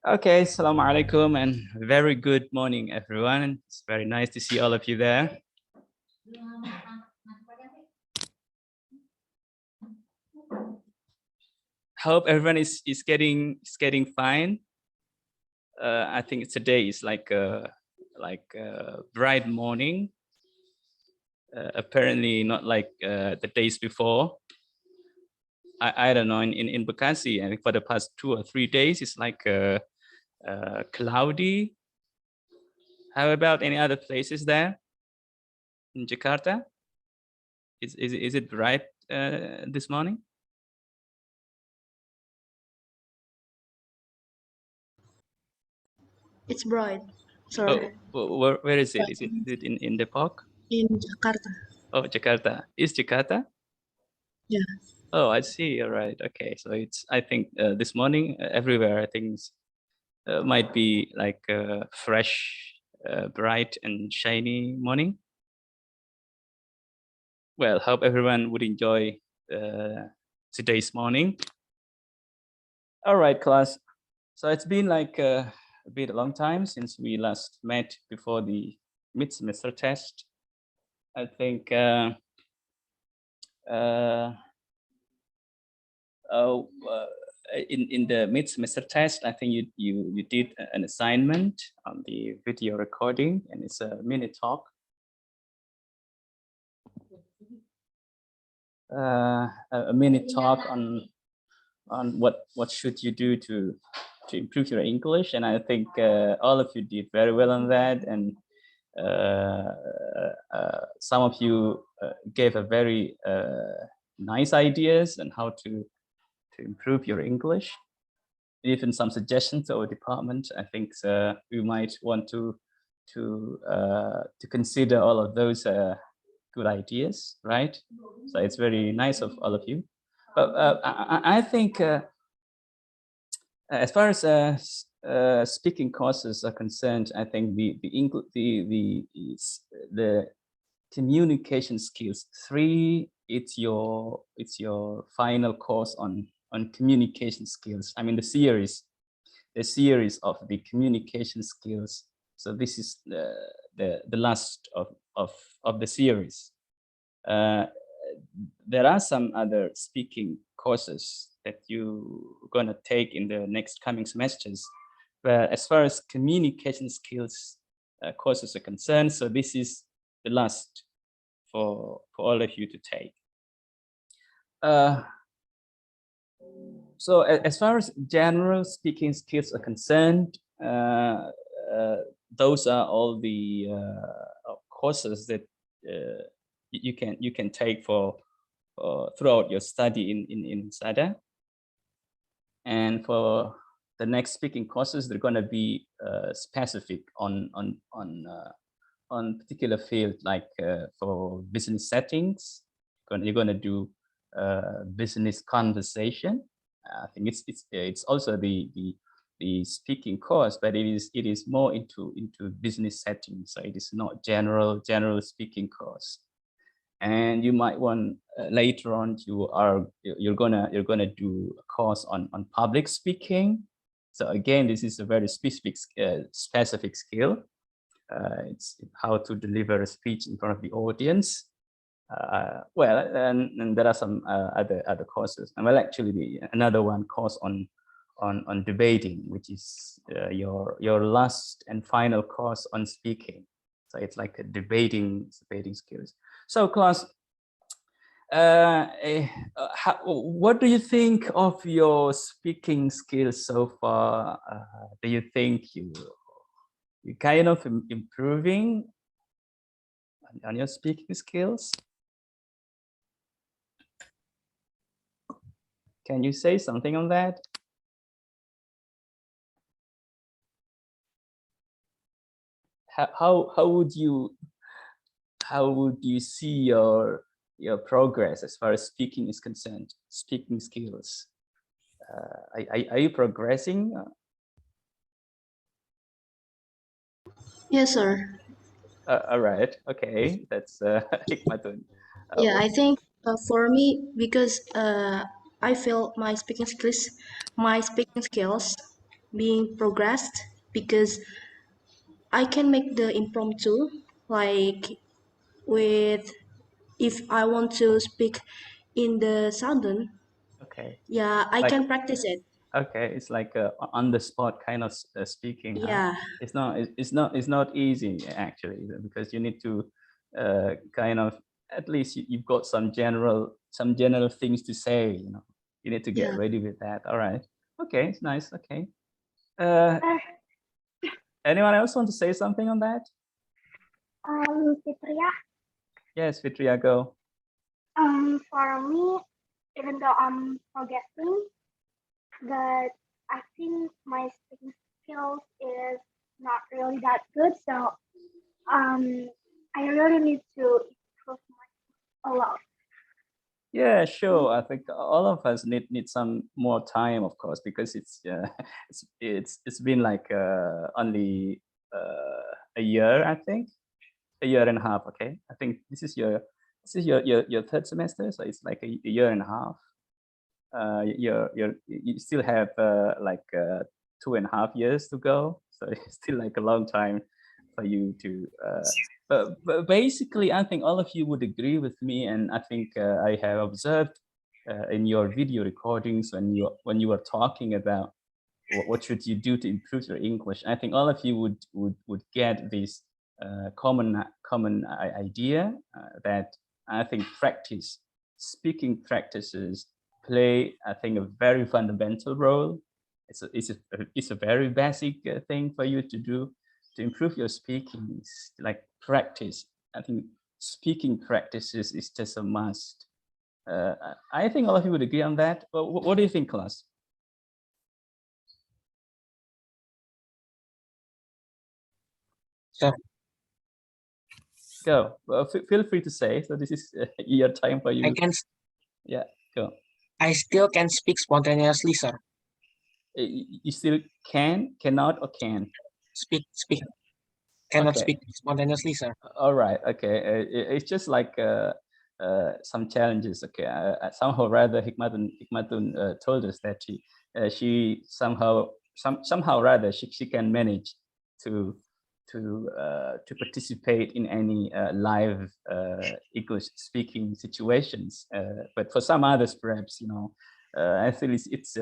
Okay, Assalamu alaikum and very good morning, everyone. It's very nice to see all of you there. Hope everyone is getting fine. I think today is like a bright morning. Apparently not like the days before. I don't know, in Bekasi, I think for the past 2 or 3 days, it's like cloudy. How about any other places there in Jakarta? Is it bright this morning? It's bright. Sorry. Oh, where is it? Is it in Depok? In Jakarta. Oh, Jakarta. Is Jakarta? Yeah. Oh, I see. All right. Okay. So it's, I think this morning everywhere, I think might be like a fresh, bright and shiny morning. Well, hope everyone would enjoy today's morning. All right, class. So it's been like a bit a long time since we last met before the mid-semester test. I think in the mid-semester test, I think you did an assignment on the video recording, and it's a mini talk. A mini talk on what should you do to improve your English, and I think all of you did very well on that, and some of you gave a very nice ideas on how to improve your English. Even some suggestions to our department. I think we might want to consider all of those good ideas, right? So it's very nice of all of you. But I think as far as speaking courses are concerned, I think the communication skills 3, it's your final course on communication skills. I mean the series of the communication skills. So this is the last of the series. There are some other speaking courses that you're gonna take in the next coming semesters, but as far as communication skills courses are concerned, so this is the last for all of you to take. So as far as general speaking skills are concerned, those are all the courses that you can take for throughout your study in Persada. And for the next speaking courses, they're going to be specific on particular field, like for business settings. You're going to do business conversation. I think it's also the speaking course, but it is more into business settings. So it is not general speaking course. And you might want later on you're gonna do a course on public speaking. So again, this is a very specific skill. It's how to deliver a speech in front of the audience. Well, and there are some other courses. And well, actually, another one course on debating, which is your last and final course on speaking. So it's like a debating skills. So, class, what do you think of your speaking skills so far? Do you think you kind of improving on your speaking skills? Can you say something on that? How would you see your progress as far as speaking is concerned? Speaking skills. Are you progressing? Yes, sir. All right. Okay, that's Hikmatun. Yeah, I think for me, because I feel my speaking skills being progressed because I can make the impromptu like with if I want to speak in the southern, Okay. yeah, I Like, can practice it. okay, it's like a on the spot kind of speaking, huh? Yeah, It's not easy actually, because you need to kind of, at least you've got some general things to say, you know. You need to get yeah. ready with that. All right. Okay, it's nice. Okay. Uh, Uh, anyone else want to say something on that? Fitria, Yes, Fitria, go. for me, even though I'm progressing, but I think my speaking skills is not really that good. So um, I really need to improve my a lot. Yeah, sure. I think all of us need some more time, of course, because it's it's been like only a year, I think, a year and a half. Okay, I think this is your third semester, so it's like a year and a half. You still have like 2.5 years to go, so it's still like a long time for you to. But basically, I think all of you would agree with me, and I think I have observed in your video recordings when you were talking about what should you do to improve your English. I think all of you would get this common idea that I think speaking practices play, I think, a very fundamental role. It's a very basic thing for you to do to improve your speaking. It's like practice. I think speaking practices is just a must. I think all of you would agree on that. But what do you think, class? So Go. Well, feel free to say. So this is your time for I you. can, Yeah, go. I still can speak spontaneously, sir. You still cannot, or can? Speak, cannot Okay. speak spontaneously, sir. All right. Okay. It's just like some challenges. Okay. Somehow rather, Hikmatun told us that she somehow rather she can manage to to participate in any live English speaking situations. But for some others, perhaps, you know, I feel it's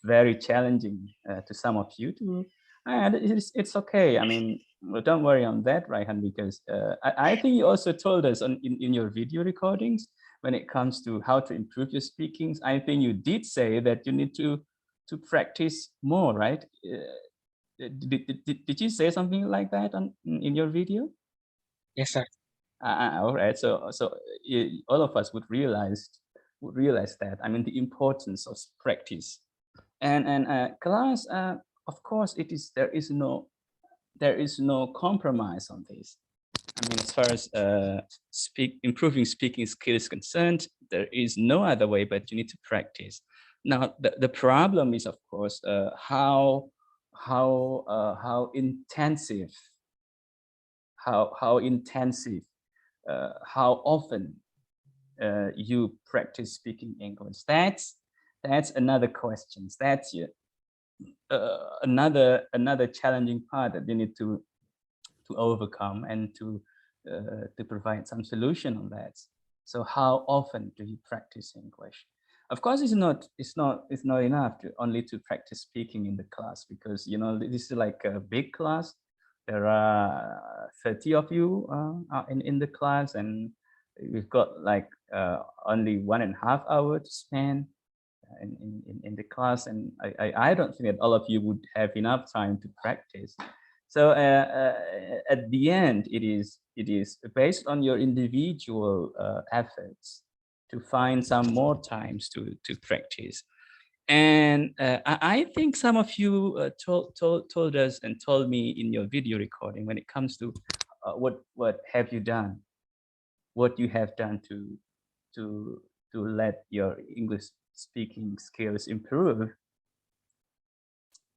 very challenging to some of you to. And it's okay. I mean, well, don't worry on that, Raihan, because I think you also told us in your video recordings when it comes to how to improve your speakings. I think you did say that you need to practice more, right? Did you say something like that in your video? Yes, sir. All right. So all of us would realize that. I mean, the importance of practice and class. Of course, there is no compromise on this. I mean, as far as improving speaking skills is concerned, there is no other way but you need to practice. Now, the problem is, of course, how intensive, how intensive, how often you practice speaking English. That's another question. That's another challenging part that you need to overcome and to provide some solution on that. So how often do you practice English? Of course, it's not enough to only to practice speaking in the class, because you know this is like a big class. There are 30 of you in the class, and we've got like only 1.5 hours to spend in the class, and I don't think that all of you would have enough time to practice. So at the end, it is based on your individual efforts to find some more times to practice. And I think some of you told us and told me in your video recording when it comes to what have you done, what you have done to let your English speaking skills improve.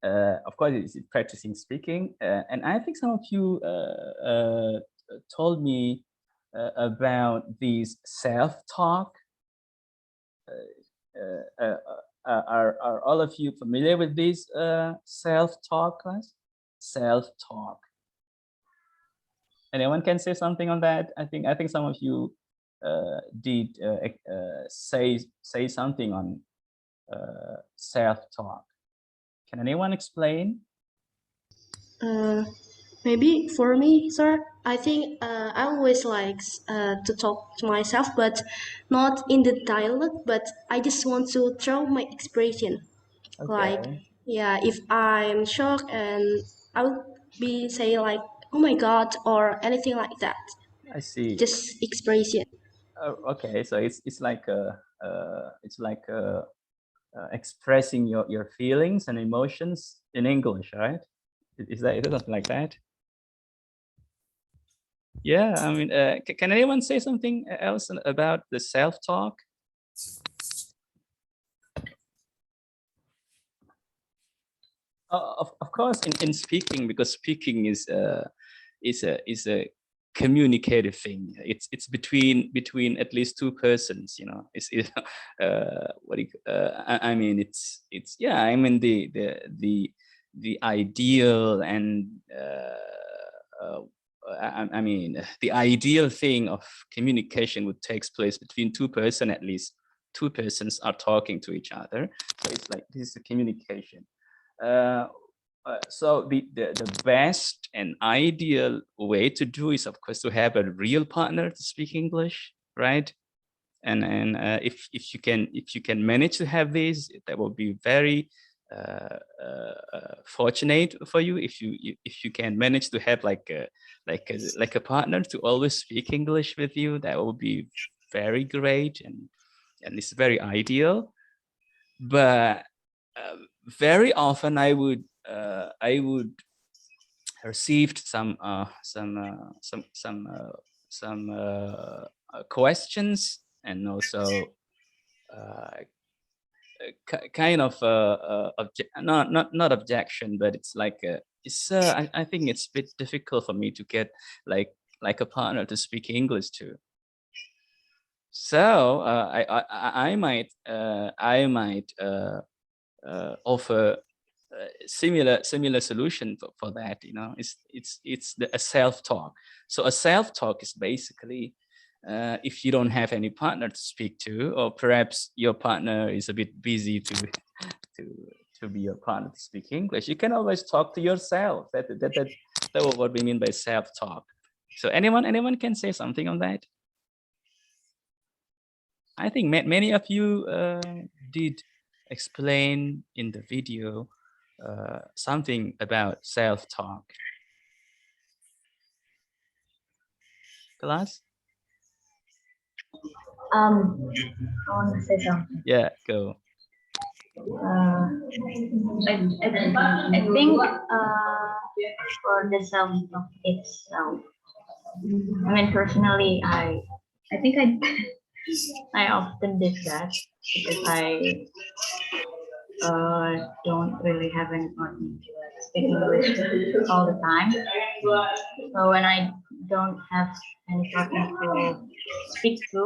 Of course, it's practicing speaking, and I think some of you told me about these self-talk. are all of you familiar with this self-talk class? Self-talk. Anyone can say something on that? I think some of you did say something on self-talk. Can anyone explain? Maybe for me, sir, I think I always like to talk to myself, but not in the dialogue, but I just want to show my expression. Like, Okay, yeah, if I'm shocked and I would be say like, oh my God, or anything like that. I see. Just expression. Okay, so it's like expressing your feelings and emotions in English, right? Is it something like that? Yeah, I mean, can anyone say something else about the self-talk? Of course, in speaking, because speaking is a communicative thing. It's between at least two persons. You know, what do you, I mean, it's yeah. I mean the ideal and I mean the ideal thing of communication would takes place between two persons at least. Two persons are talking to each other, so it's like this is a communication. So the best and ideal way to do is, of course, to have a real partner to speak English, right? And if you can manage to have this, that will be very fortunate for you. If you can manage to have like a partner to always speak English with you, that will be very great, and it's very ideal. But very often I would received some questions, and also kind of not objection, but it's like I think it's a bit difficult for me to get like a partner to speak English to. So I might offer similar solution for that. You know, it's a self-talk. So a self-talk is basically if you don't have any partner to speak to, or perhaps your partner is a bit busy to be your partner to speak English, you can always talk to yourself. That's what we mean by self-talk. So anyone can say something on that? I think many of you did explain in the video something about self-talk. Class? I want to say something. Yeah, go. I think for the self talk itself, I mean personally, I think I often did that because I don't really have any partner to speak English all the time. So when I don't have any partner to speak to,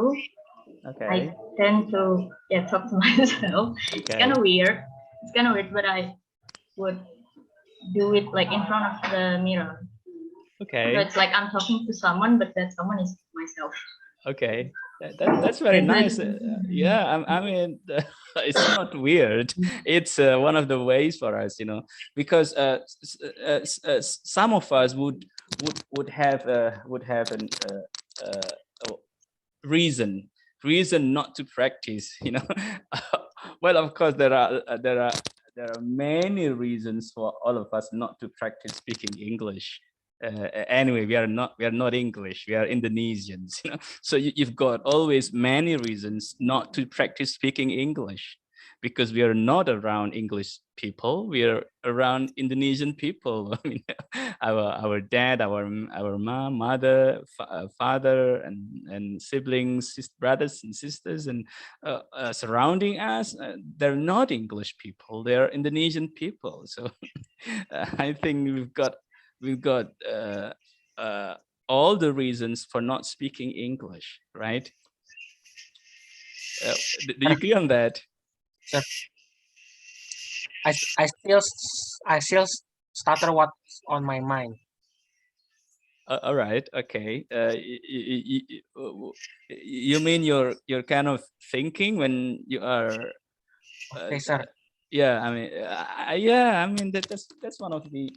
Okay. I tend to talk to myself. Okay. It's kind of weird. But I would do it like in front of the mirror. Okay. So it's like I'm talking to someone, but that someone is myself. Okay. That's very nice. Yeah, I mean, it's not weird. It's one of the ways for us, you know, because some of us would have a reason not to practice, you know. Well, of course, there are many reasons for all of us not to practice speaking English. Anyway, we are not English, we are Indonesians, you know. So you've got always many reasons not to practice speaking English, because we are not around English people, we are around Indonesian people. I mean, our dad, our mom, mother, father, and siblings, brothers and sisters, and surrounding us, they're not English people, they're Indonesian people. So I think we've got all the reasons for not speaking English, right? Do you agree on that? Sir. I still stutter what's on my mind. All right. Okay. You mean you're kind of thinking when you are. Okay, sir. Yeah. I mean. Yeah. I mean that's one of the.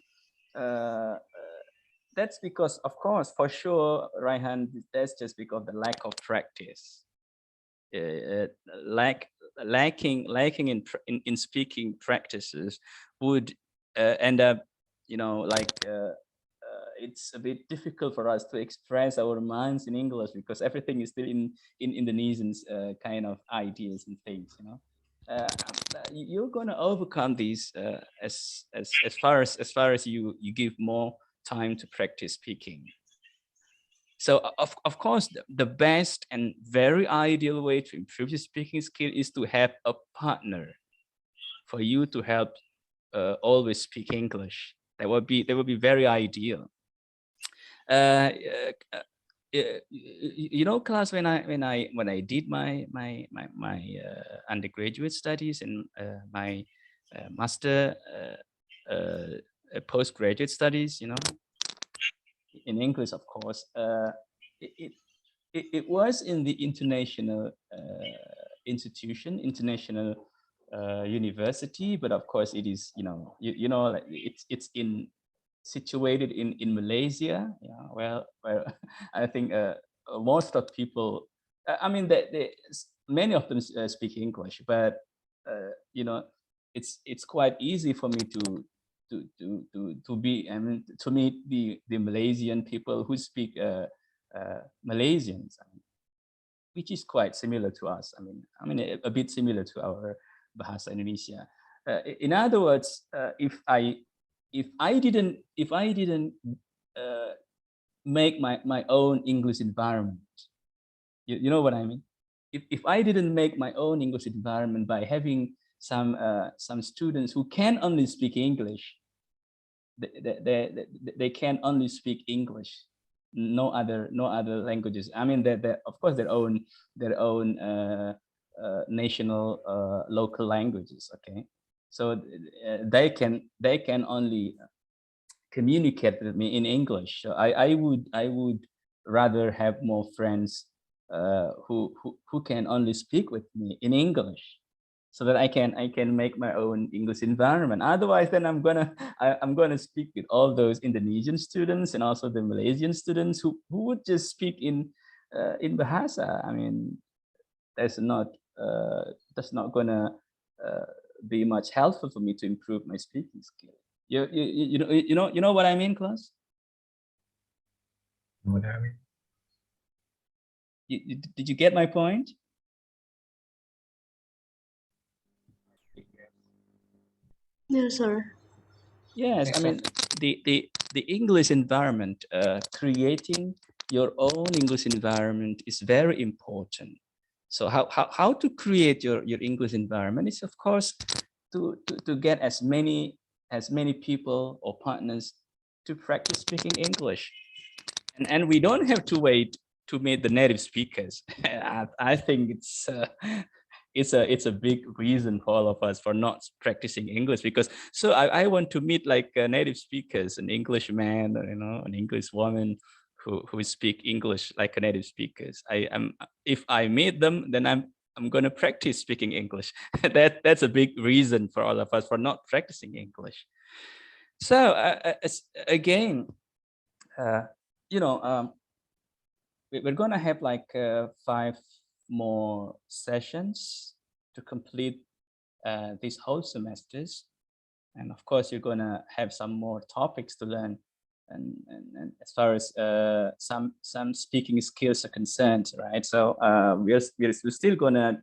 That's because, of course, for sure, Raihan, that's just because of the lack of practice. Uh, lack lacking in speaking practices would end up, it's a bit difficult for us to express our minds in English because everything is still in Indonesian's kind of ideas and things, you're going to overcome these as far as you give more time to practice speaking. So of course, the best and very ideal way to improve your speaking skill is to have a partner for you to help always speak English. That would be very ideal. Class, when I did my undergraduate studies and my master postgraduate studies, in English, of course, it was in the international institution, international university, but of course it is, like it's situated in Malaysia. Yeah, well, I think most of people, I mean, many of them speak English, but it's quite easy for me to be, I mean, to meet the Malaysian people who speak Malaysians, which is quite similar to us. I mean a bit similar to our Bahasa Indonesia. In other words, if I didn't make my own English environment, you know what I mean? If I didn't make my own English environment by having some students who can only speak English, they can only speak English, no other languages. I mean, they of course their own national local languages. Okay, so they can only communicate with me in English. So I would rather have more friends who can only speak with me in English, so that I can make my own English environment. Otherwise, then I'm gonna speak with all those Indonesian students and also the Malaysian students who would just speak in Bahasa. I mean, that's not gonna be much helpful for me to improve my speaking skill. You know what I mean, class? What I mean? Did you get my point? Yes, sir. Yes, Yes, I sir. mean the English environment, creating your own English environment is very important. So how to create your English environment is, of course, to get as many people or partners to practice speaking English, and we don't have to wait to meet the native speakers. I think it's a big reason for all of us for not practicing English, because I want to meet like native speakers, an Englishman, an English woman who speak English like a native speakers. If I meet them, then I'm going to practice speaking English. That's a big reason for all of us for not practicing English. So again, we're going to have like 5 more sessions to complete these whole semesters, and of course you're going to have some more topics to learn, and as far as some speaking skills are concerned, right? So we're still going to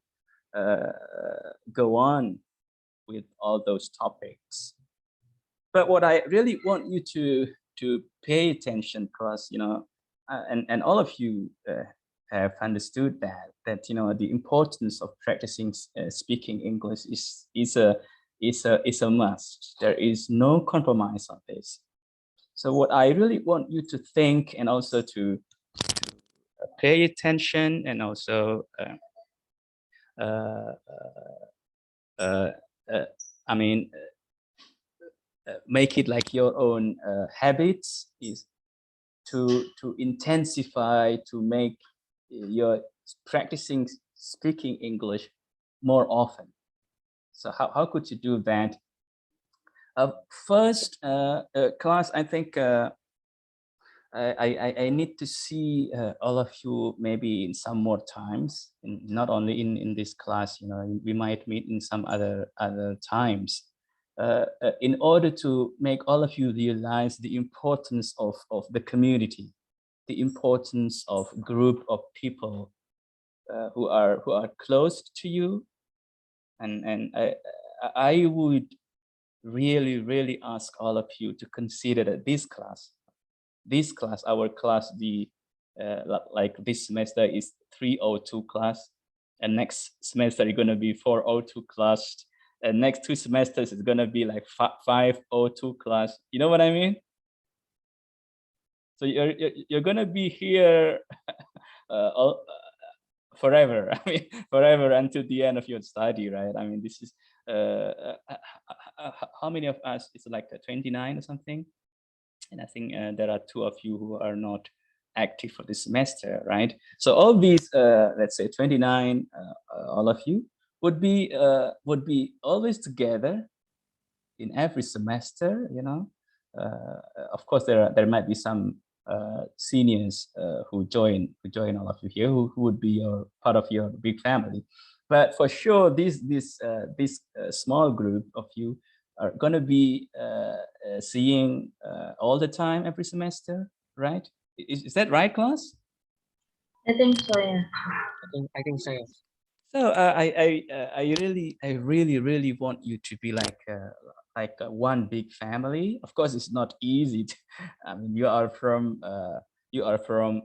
go on with all those topics, but what I really want you to pay attention, because and all of you have understood that the importance of practicing speaking English is a must. There is no compromise on this. So what I really want you to think, and also to pay attention, and also I mean, make it like your own habits, is to intensify, to make your practicing speaking English more often. So how could you do that? First class, I think I need to see all of you maybe in some more times, not only in this class. You know, we might meet in some other times, in order to make all of you realize the importance of the community, the importance of group of people who are close to you, and I would really ask all of you to consider that this class, our class, like this semester is 302 class, and next semester is going to be 402 class, and next 2 semesters is going to be like 502 class. You know what I mean? So you're going to be here forever. I mean, forever until the end of your study, right? I mean, this is how many of us? It's like 29 or something. And I think there are 2 of you who are not active for this semester, right? So all these, let's say 29, all of you would be always together in every semester. You know, of course there might be some seniors who join all of you here, who would be part of your big family. But for sure, this small group of you are going to be seeing all the time every semester, right? Is that right, class? I think so, yeah. I think so. Yes. So I really want you to be like one big family. Of course, it's not easy. I mean, you are from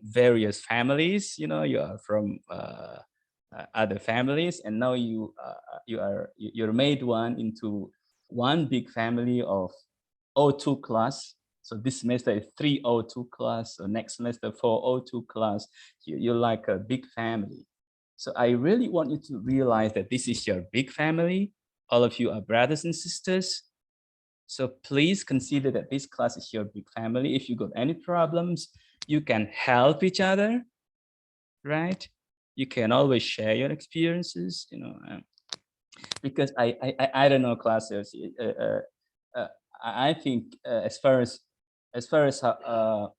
various families. You know, you are from other families, and now you're made one into one big family of O2 class. So this semester is 302 class. So next semester 402 class. You're like a big family. So I really want you to realize that this is your big family. All of you are brothers and sisters. So please consider that this class is your big family. If you got any problems, you can help each other, right? You can always share your experiences, you know, because I don't know, classes. I think as far as our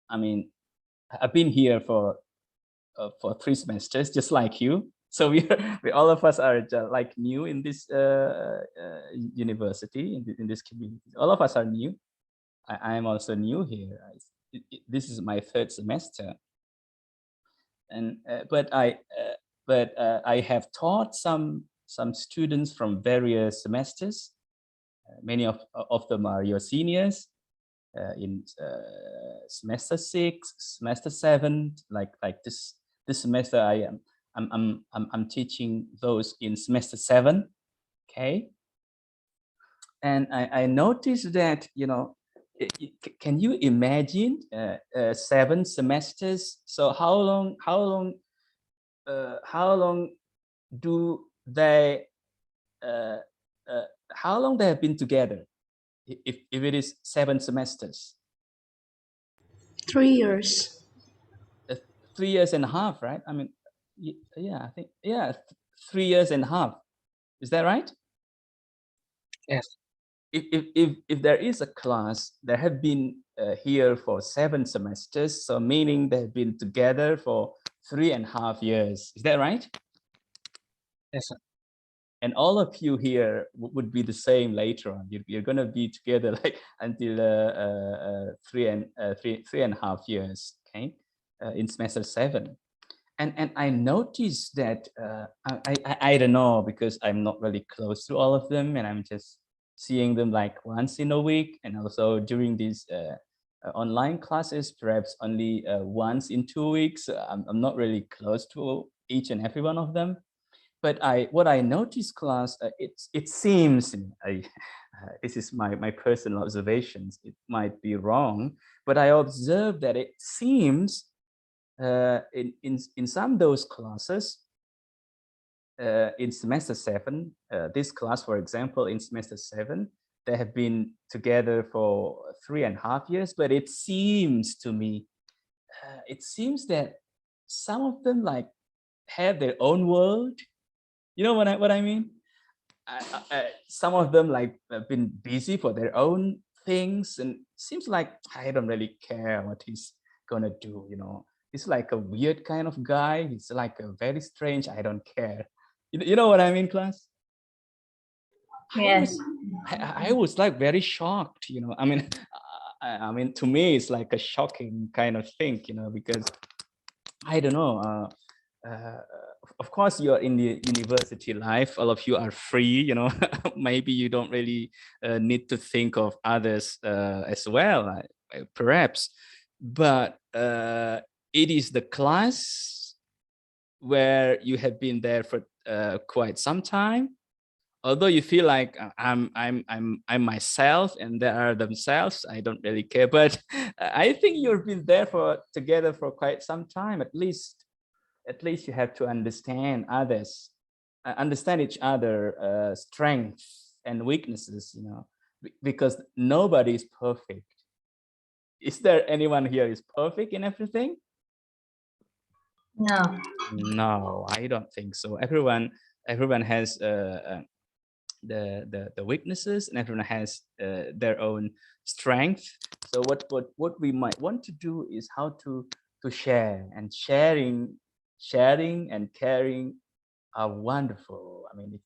I mean, I've been here for 3 semesters, just like you. So we all of us are like new in this university, in this community. All of us are new. I am also new here. This is my 3rd semester, and but I have taught some students from various semesters. Many of them are your seniors. In semester 6, semester 7, like this semester, I'm teaching those in semester 7, okay? And I noticed that, you know, can you imagine 7 semesters? So how long do they how long they have been together? If it is 7 semesters, 3 years. 3 years and a half, right? I mean, yeah, I think, yeah, 3 years and a half. Is that right? Yes. If there is a class that have been here for 7 semesters, so meaning they've been together for 3.5 years. Is that right? Yes, sir. And all of you here would be the same later on. You're going to be together like until 3.5 years, okay, in semester 7. And I noticed that I don't know, because I'm not really close to all of them, and I'm just seeing them like once in a week, and also during these online classes, perhaps only once in 2 weeks. I'm not really close to each and every one of them. But what I noticed, class, it seems, this is my personal observations. It might be wrong, but I observed that it seems in some of those classes, in semester 7, this class, for example, in semester 7, they have been together for 3.5 years, but it seems to me, it seems that some of them like have their own world. You know what I mean? Some of them like have been busy for their own things, and seems like I don't really care what he's gonna do. You know, he's like a weird kind of guy. He's like a very strange. I don't care. You know what I mean, class? Yes. I was like very shocked. You know, I mean, I mean, to me, it's like a shocking kind of thing. You know, because I don't know. Of course, you're in the university life. All of you are free. You know, maybe you don't really need to think of others as well, perhaps. But it is the class where you have been there for quite some time. Although you feel like I'm myself and they are themselves, I don't really care. But I think you've been there for together for quite some time. At least you have to understand others, understand each other strengths and weaknesses. You know, because nobody is perfect. Is there anyone here is perfect in everything? No. No, I don't think so. Everyone has the weaknesses, and everyone has their own strength. So what we might want to do is how to share, and sharing and caring are wonderful. I mean,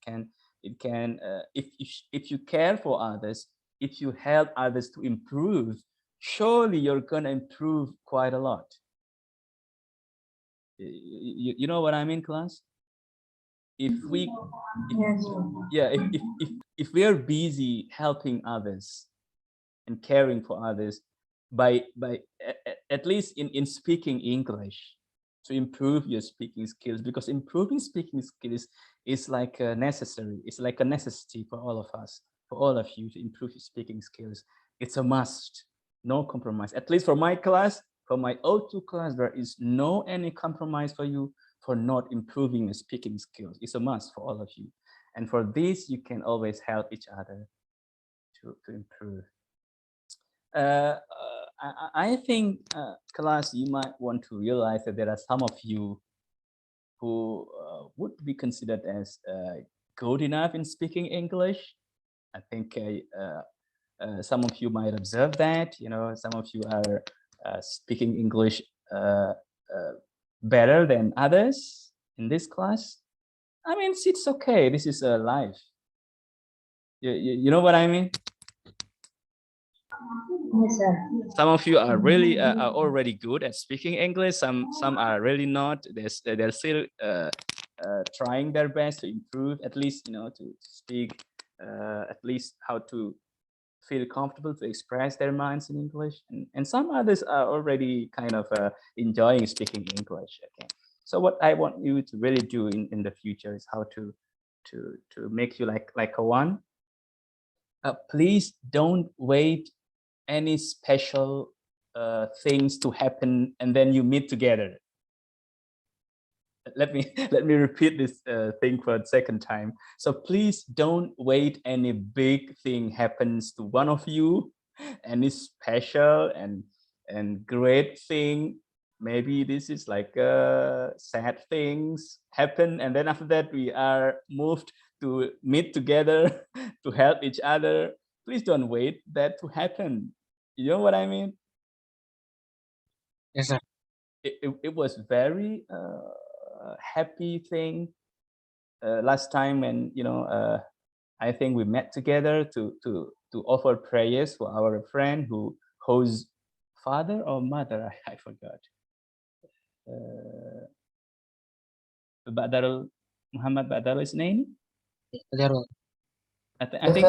it can if you care for others, if you help others to improve, surely you're gonna improve quite a lot. You know what I mean, class? If we if we are busy helping others and caring for others by at least in speaking English, to improve your speaking skills, because improving speaking skills is like necessary. It's like a necessity for all of us, for all of you, to improve your speaking skills. It's a must, no compromise. At least for my class, for my O2 class, there is no any compromise for you for not improving your speaking skills. It's a must for all of you. And for this, you can always help each other to improve. I think, class, you might want to realize that there are some of you who would be considered as good enough in speaking English. I think some of you might observe that. You know, some of you are speaking English better than others in this class. I mean, it's okay. This is life. You know what I mean? Yes, sir. Some of you are really are already good at speaking English. Some are really not. They're still trying their best to improve, at least, you know, to speak at least how to feel comfortable to express their minds in English. And some others are already kind of enjoying speaking English. Okay. So what I want you to really do in the future is how to make you like a one. Please don't wait any special things to happen and then you meet together. Let me repeat this thing for a second time. So please don't wait any big thing happens to one of you, any special and great thing. Maybe this is like sad things happen, and then after that we are moved to meet together to help each other. Please don't wait that to happen. You know what I mean? Yes, sir. It was very happy thing last time when, you know, I think we met together to offer prayers for our friend whose father or mother, I forgot. Badarul Muhammad Badarul's name. Darul. I think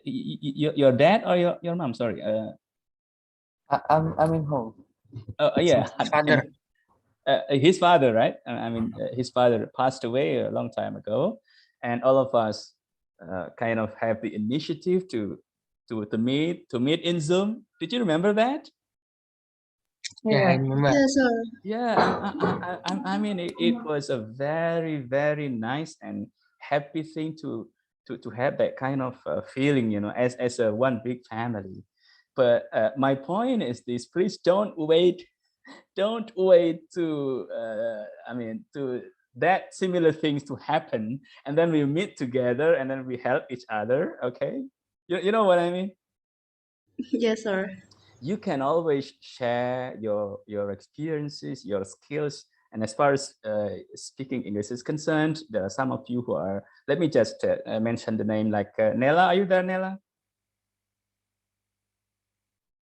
your dad or your mom. Sorry. I'm in home. Yeah. Father. His father, right? I mean, his father passed away a long time ago, and all of us kind of have the initiative to meet in Zoom. Did you remember that? Yeah, I remember. Yes, sir. Yeah, I mean, it was a very, very nice and happy thing to have that kind of feeling, you know, as a one big family. But my point is this: please don't wait to, I mean, to that similar things to happen, and then we meet together and then we help each other. Okay, you know what I mean? Yes, sir. You can always share your experiences, your skills. And as far as speaking English is concerned, there are some of you who are, let me just mention the name, like Nella. Are you there, Nella?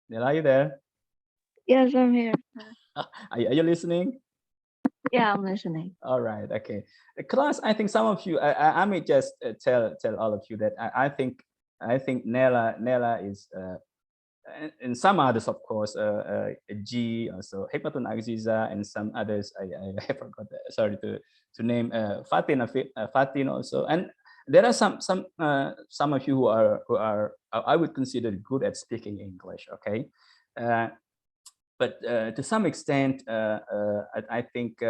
Nella, are you there? Yes, I'm here. Are you listening? Yeah, I'm listening. All right, okay. Class, I think some of you, I may just tell all of you that I think Nella is and some others, of course, G, also Hikmatun Aziza, and some others. I forgot. Sorry to name Fatin also, and there are some of you who are I would consider good at speaking English. Okay, but to some extent, I think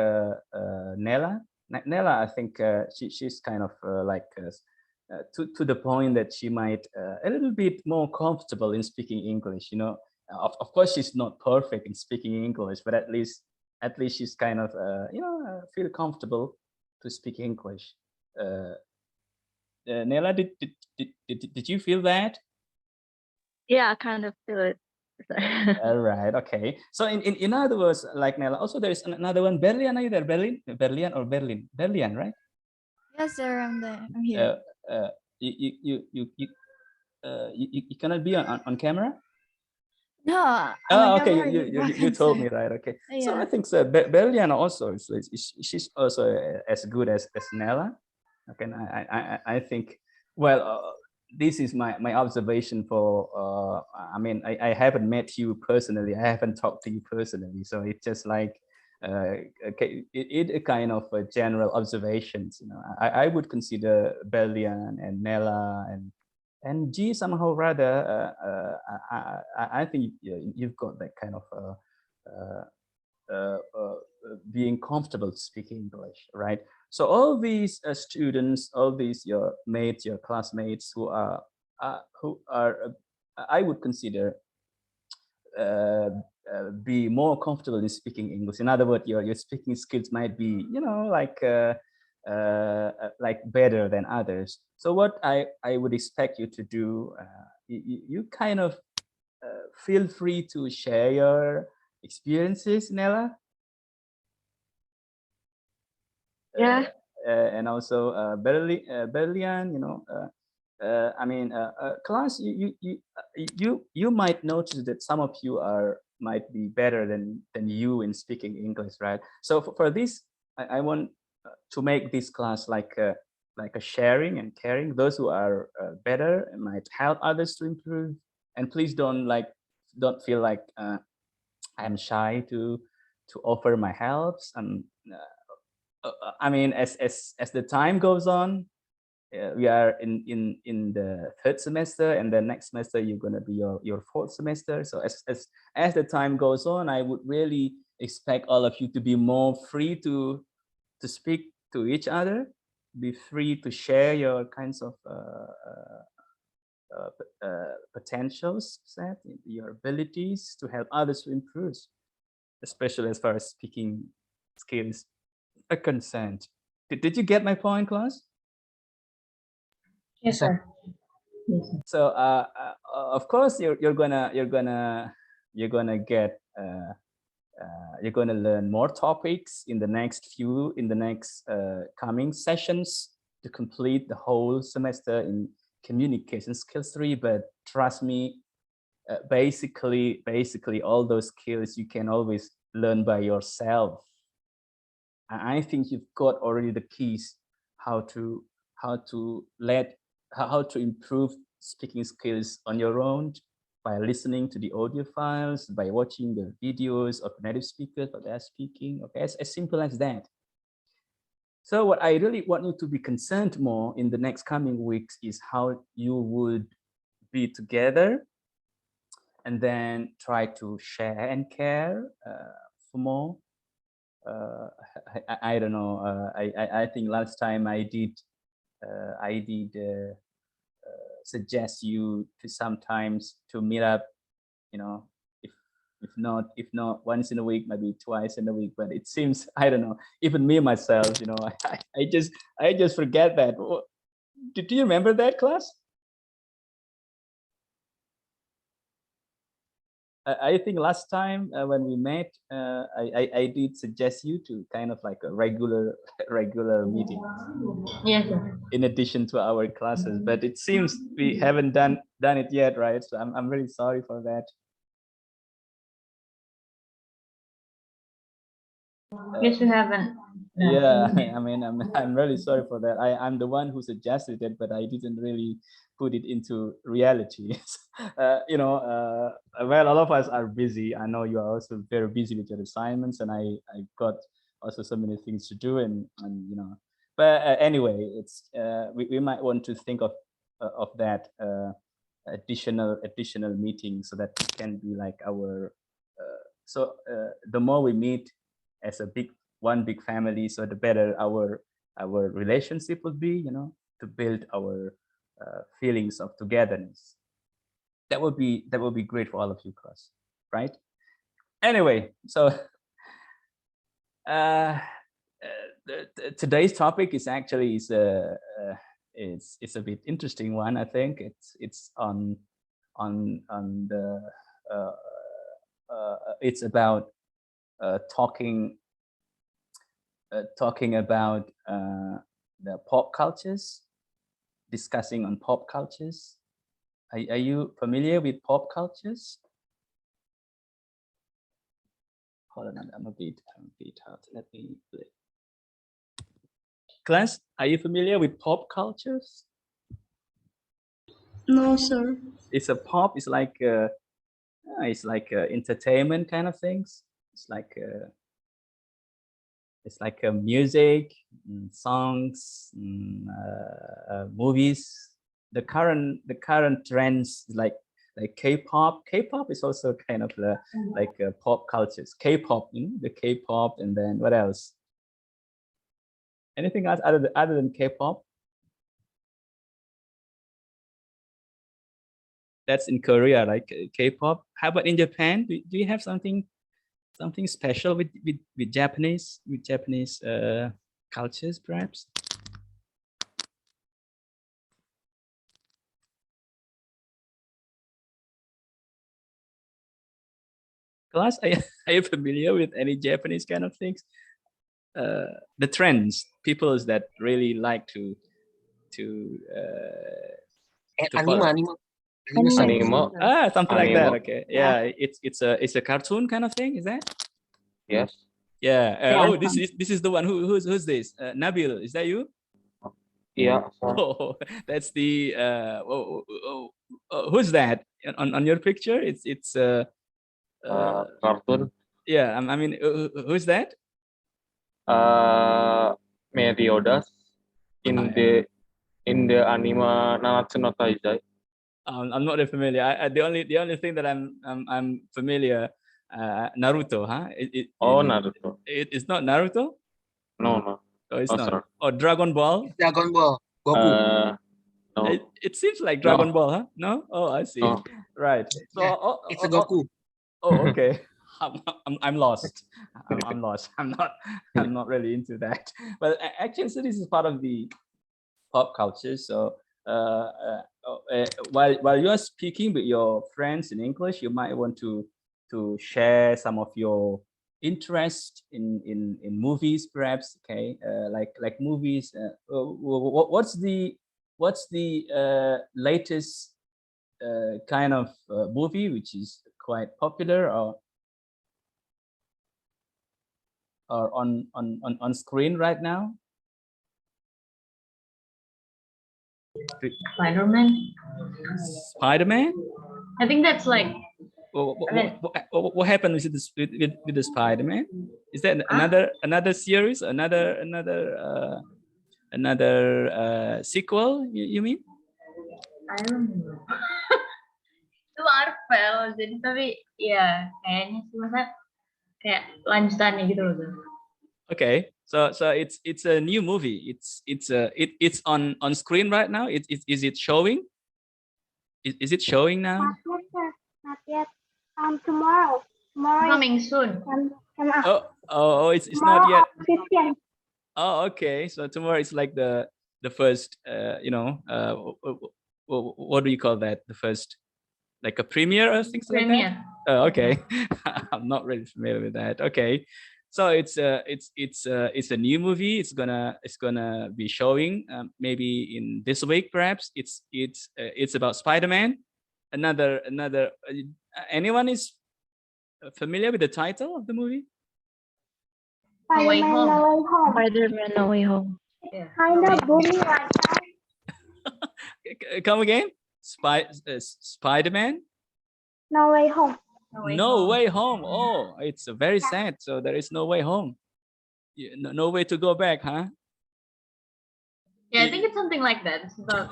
Nella, I think she's kind of like. To the point that she might a little bit more comfortable in speaking English. You know, of course she's not perfect in speaking English, but at least she's kind of feel comfortable to speak English. Nella, did you feel that? Yeah, I kind of feel it. All right, okay. So in other words, like Nella, also there is another one. Berlian, are you there? Berlian or Berlin? Berlian, right? Yes, sir. I'm there. I'm here. You cannot be on camera. No, I'm Oh, on okay. camera. You told me, right? Okay. So I Yeah. think so. Berliana also she's also as good as Nella. Okay. And I think, well, this is my observation for. I mean, I haven't met you personally. I haven't talked to you personally. So it's just like, okay, it a kind of a general observations. You know, I would consider Berlian and Nella and G somehow rather, I think you've got that kind of being comfortable speaking English, right? So all these students, all these your mates, your classmates who are I would consider be more comfortable in speaking English. In other words, your speaking skills might be, you know, like better than others. So what I would expect you to do, you kind of feel free to share your experiences, Nella. Yeah. And also Berlian, you know. I mean, class, you might notice that some of you might be better than you in speaking English, right? So for this, I want to make this class like a sharing and caring. Those who are better might help others to improve, and please don't feel like I'm shy to offer my helps. And I mean, as the time goes on, we are in the third semester, and the next semester you're going to be your fourth semester. So as the time goes on, I would really expect all of you to be more free to speak to each other, be free to share your kinds of potentials, set your abilities to help others to improve, especially as far as speaking skills are concerned. Did you get my point, class? Yes, sir. So of course you're gonna get you're gonna learn more topics in the next coming sessions to complete the whole semester in communication skills 3. But trust me, basically all those skills you can always learn by yourself. I think you've got already the keys how to improve speaking skills on your own by listening to the audio files, by watching the videos of native speakers that are speaking. Okay, as simple as that. So what I really want you to be concerned more in the next coming weeks is how you would be together and then try to share and care for more. I don't know. I think last time I did suggest you to sometimes to meet up, you know, if not once in a week, maybe twice in a week. But it seems, I don't know, even me myself, you know, I just forget that. Do you remember that, class? I think last time when we met, I did suggest you to kind of like a regular meeting. Yes. In addition to our classes, but it seems we haven't done it yet, right? So I'm really sorry for that. Yes, you haven't. Yeah, I mean, I'm really sorry for that. I'm the one who suggested it, but I didn't really put it into reality. You know, well, all of us are busy. I know you are also very busy with your assignments, and I've got also so many things to do, and you know. But anyway, it's we might want to think of that additional meeting, so that it can be like our. The more we meet as a one big family, so the better our relationship would be, you know, to build our feelings of togetherness. That would be great for all of you, class, right? Anyway, so today's topic is actually it's a bit interesting one. I think it's on the it's about talking about the pop cultures, discussing on pop cultures. Are you familiar with pop cultures? Hold on, I'm a bit out. Let me play. Class, are you familiar with pop cultures? No, sir. It's a pop. It's like entertainment kind of things. It's like music, songs, movies. The current trends like K-pop. K-pop is also kind of like pop cultures. K-pop, you know, the K-pop, and then what else? Anything else other than K-pop? That's in Korea, like K-pop. How about in Japan? Do you have something special with Japanese cultures, perhaps? Class, are you familiar with any Japanese kind of things? The trends, people that really like to follow. Anime. Something like that. Anime. Okay, yeah, it's a cartoon kind of thing. Is that? Yes. Yeah. Oh, this is the one. Who's this? Nabil, is that you? Yeah. Oh, that's the. Who's that on your picture? It's Cartoon. Yeah, I mean, who's that? Meliodas in the anime Nanatsu no Taizai. I'm not familiar. The only thing that I'm familiar, Naruto, huh? Naruto. It's not Naruto. No. Oh, it's Oh, not. sorry. Or Dragon Ball. Dragon Ball. Goku. No. It seems like Dragon Ball, huh? No. Oh, I see. No. Right. So Yeah, it's a Goku. Oh, okay. I'm lost. I'm lost. I'm not really into that. But actually, so this is part of the pop culture. So while you're speaking with your friends in English, you might want to share some of your interest in movies, perhaps. Okay, like movies. What's the latest kind of movie which is quite popular or on screen right now? Spider-Man? I think that's like. What happened with the Spider-Man? Is that another series, another sequel? You mean? I don't know. Marvel, jadi tapi ya kayaknya sih masa kayak lanjutannya gitu loh. Okay, so it's a new movie. It's on screen right now. Is it showing? Is it showing now? Not yet, sir. Not yet. Tomorrow. Tomorrow. Coming soon. It's not yet. 15. Oh, okay. So tomorrow it's like the first, what do you call that? The first, like a premiere or things like that. Premiere. Oh, okay. I'm not really familiar with that. Okay. So it's a new movie. It's gonna be showing maybe in this week perhaps. It's about Spider-Man. Another anyone is familiar with the title of the movie? No Way Spider-Man No Way Home. Spider-Man No Way Home. Yeah. Kind of booming right now. Come again? Spider-Man? No Way Home. No way home. Oh, it's very sad. So there is no way home. No way to go back, huh? Yeah, I think it's something like that. It's about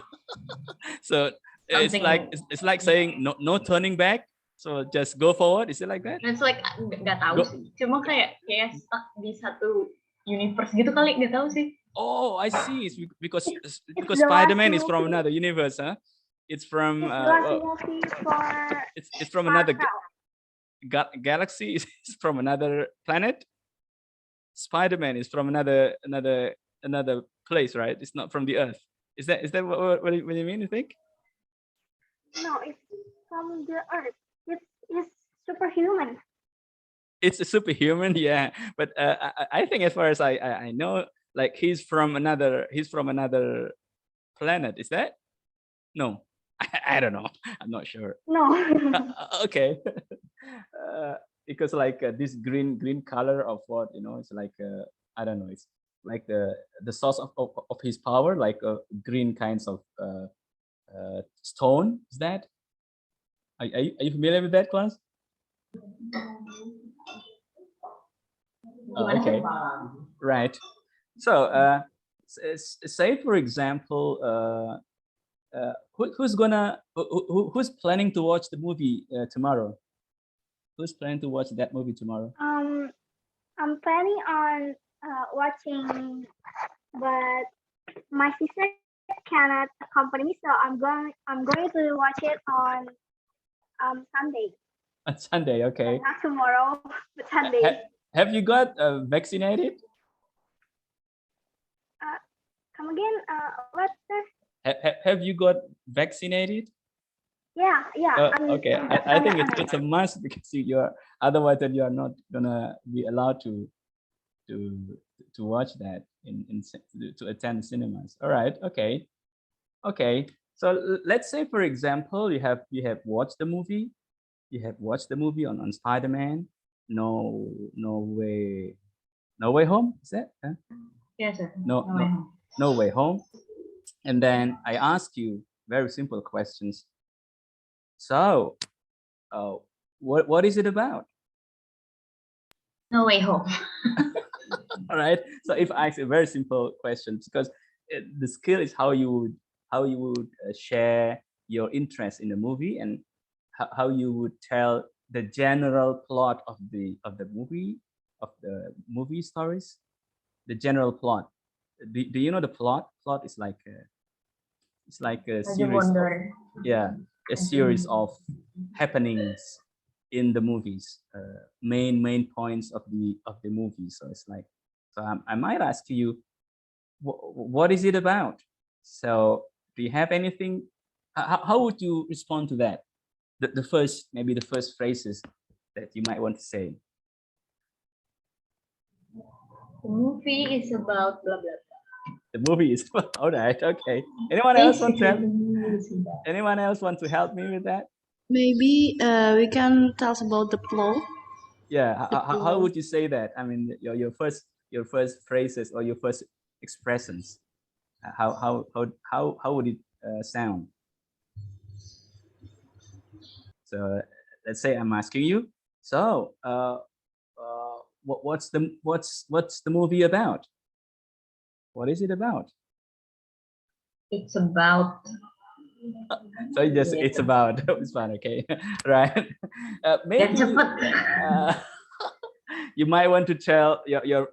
So it's something. like saying no turning back. So just go forward. Is it like that? It's like nggak tahu sih. Cuma kayak stuck di satu universe gitu kali, nggak tahu sih. Oh, I see. It's because the Spider-Man last is from movie. another universe, huh? It's from It's the last movie for it's from another Marvel. galaxy. Is from another planet. Spider-Man is from another place, right? It's not from the Earth. Is that what you mean? You think? No, it's from the Earth. It's superhuman. It's a superhuman, yeah. But I think as far as I know, like he's from another planet. Is that? No, I don't know. I'm not sure. No. Okay. Because like this green color of what it's like I don't know. It's like the source of his power, like green kinds of stone. Is that? Are you familiar with that, class? Okay, right. So say for example, who's planning to watch the movie tomorrow? Who's planning to watch that movie tomorrow? I'm planning on watching, but my sister cannot accompany me, so I'm going to watch it on Sunday. On Sunday, okay. Not tomorrow, but Sunday. Have you got vaccinated? Come again? What, sir? Have you got vaccinated? Yeah. Okay, I think it's a must because you're otherwise then you are not gonna be allowed to watch that to attend cinemas. All right, okay. So let's say for example you have watched the movie, on Spider-Man, no way home. Is that? Huh? Yes, sir. No way home. And then I ask you very simple questions. So, what is it about? No Way Home. All right. So if I ask a very simple question, because the skill is how you would share your interest in the movie and how you would tell the general plot of the movie stories, the general plot. Do you know the plot? Plot is like a series. A series of happenings in the movies, main points of the movie. So it's like, so I might ask you, what is it about? So do you have anything? How would you respond to that? The first phrases that you might want to say. The movie is about blah blah blah. The movie is all right. Okay. Anyone else want to help me with that? Maybe we can tell us about the plot. Yeah. How would you say that? I mean, your first phrases or your first expressions. How would it sound? So let's say I'm asking you. So what's the movie about? What is it about? It's about So it's about it's fun, okay, right? Maybe you might want to tell your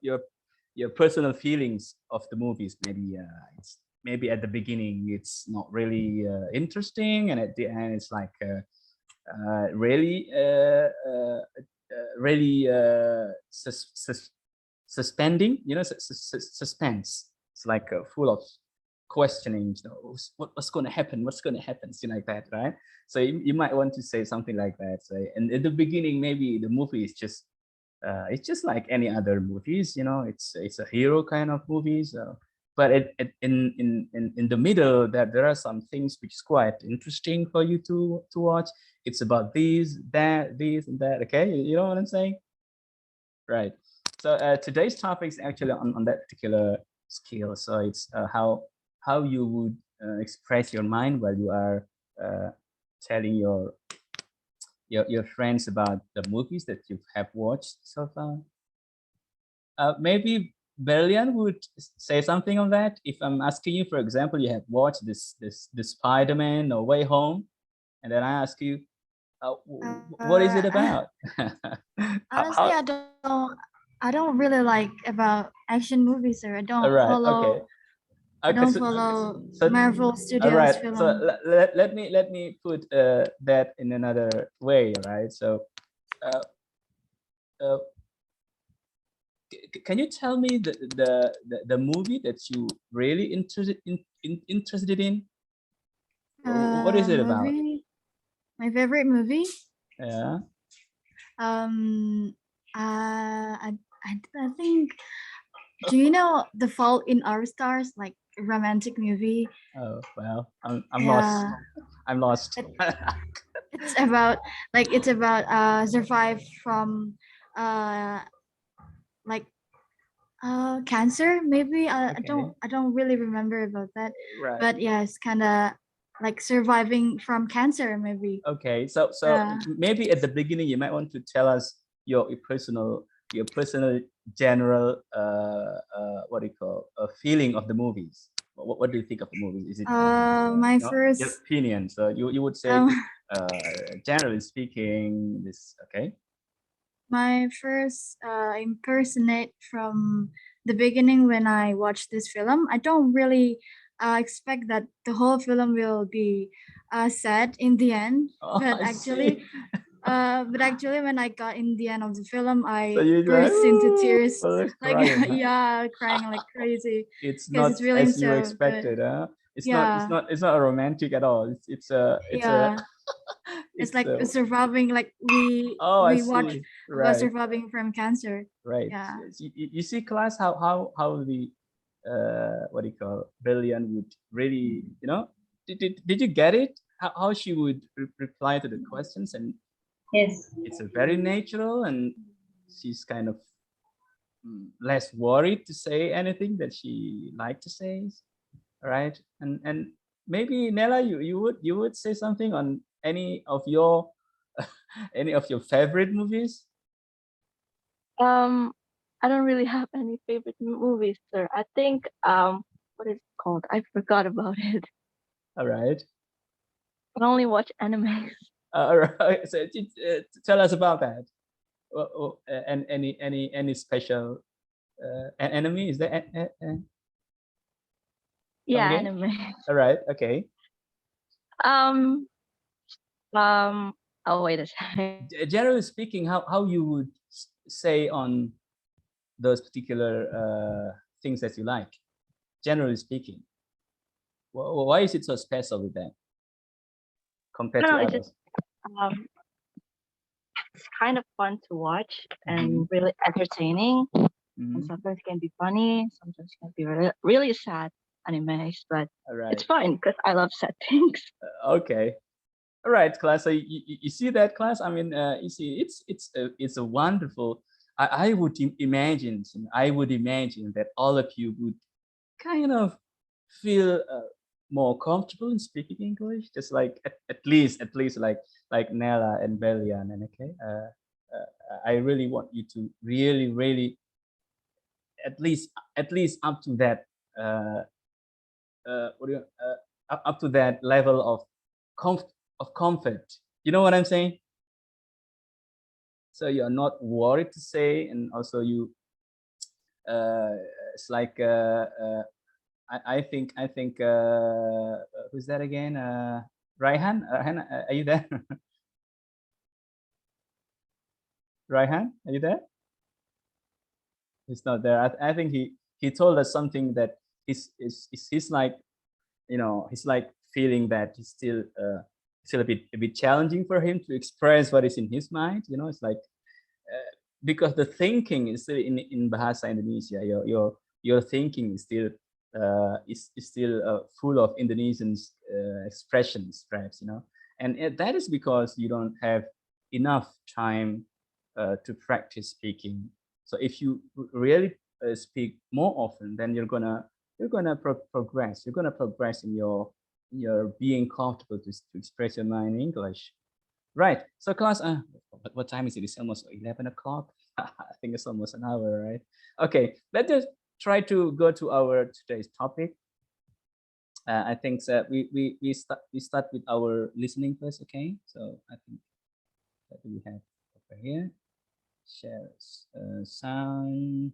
personal feelings of the movies. Maybe it's maybe at the beginning it's not really interesting, and at the end it's like really really suspending, you know, suspense. It's like full of questioning, you know, what's going to happen, something like that, right? So you might want to say something like that. So, and in the beginning, maybe the movie is just it's just like any other movies, you know, it's a hero kind of movies. But in the middle, that there are some things which is quite interesting for you to watch. It's about these, that, this, and that. Okay, you know what I'm saying, right? So today's topic is actually on that particular skill. So it's how you would express your mind while you are telling your friends about the movies that you have watched so far. Maybe Berlian would say something on that. If I'm asking you, for example, you have watched this Spider-Man No Way Home, and then I ask you, what is it about? Honestly, I don't really like about action movies, sir. I don't Right, follow. okay. I don't follow Marvel all Studios right, film. so let me put that in another way, right? So uh, uh, can you tell me the movie that you really interested in? What is it about? Movie, my favorite movie. Yeah. I think. Do you know The Fault in Our Stars, like a romantic movie? Oh well, I'm lost. Yeah, I'm lost. it's about survive from uh like cancer maybe. Okay. I don't really remember about that, Right. but yeah, it's kind of like surviving from cancer maybe. Okay. So Yeah. maybe at the beginning you might want to tell us your personal general what do you call a feeling of the movies. What do you think of the movies? Is it My you know, first your opinion? So you would say generally speaking this, okay. my first impersonate from the beginning when I watched this film. I don't really expect that the whole film will be sad in the end, Oh, but I actually, see. when I got in the end of the film, So I you like, burst into tears, like crying, huh? yeah, crying like crazy It's because not it's really as you so good. expected, huh? Yeah, It's not a romantic at all. It's a yeah. It's it's like a, surviving, like oh, I we watch see. about Right, surviving from cancer. right. Yeah. Yes, you see, class, how the what do you call Brilliant would really, you know, did you get it? How she would reply to the questions, and Yes. it's a very natural, and she's kind of less worried to say anything that she liked to say, right? And maybe Nella, you would say something on any of your any of your favorite movies. Um, I don't really have any favorite movies, sir. I think what is it called? I forgot about it. All right. I only watch animes. All right. So tell us about that. And any special enemy? Is there Yeah, okay? anime. All right. Okay. Um, um. Oh, wait a second. Generally speaking, how you would say on those particular things that you like? Generally speaking, why is it so special with them compared to No, it's just others? um, it's kind of fun to watch Mhm. and really entertaining. And Mhm. sometimes it can be funny, sometimes it can be really sad animes, but All it's right. fine because I love sad things. Okay. All right, class. So you see that, class? I mean, you see, it's a wonderful. I would imagine. I would imagine that all of you would kind of feel more comfortable in speaking English, just like at least like Nella and Belian. And okay, I really want you to really at least up to that. What do you up to that level of comfort. You know what I'm saying? So you're not worried to say, and also you, it's like I think who's that again? Raihan, are you there? Raihan, are you there? He's not there. I think he told us something that he's like, you know, he's like feeling that he's still a bit challenging for him to express what is in his mind. You know, it's like because the thinking is still in Bahasa Indonesia. Your thinking is still full of Indonesian expressions, perhaps, you know, and that is because you don't have enough time to practice speaking. So if you really speak more often, then you're gonna progress. You're gonna progress in your being comfortable to express your mind in English. Right. So class, what time is it? It's almost 11 o'clock. I think it's almost an hour, right? Okay, let's just try to go to our today's topic. I think that we start with our listening first. Okay, so I think that we have over here. Share sound.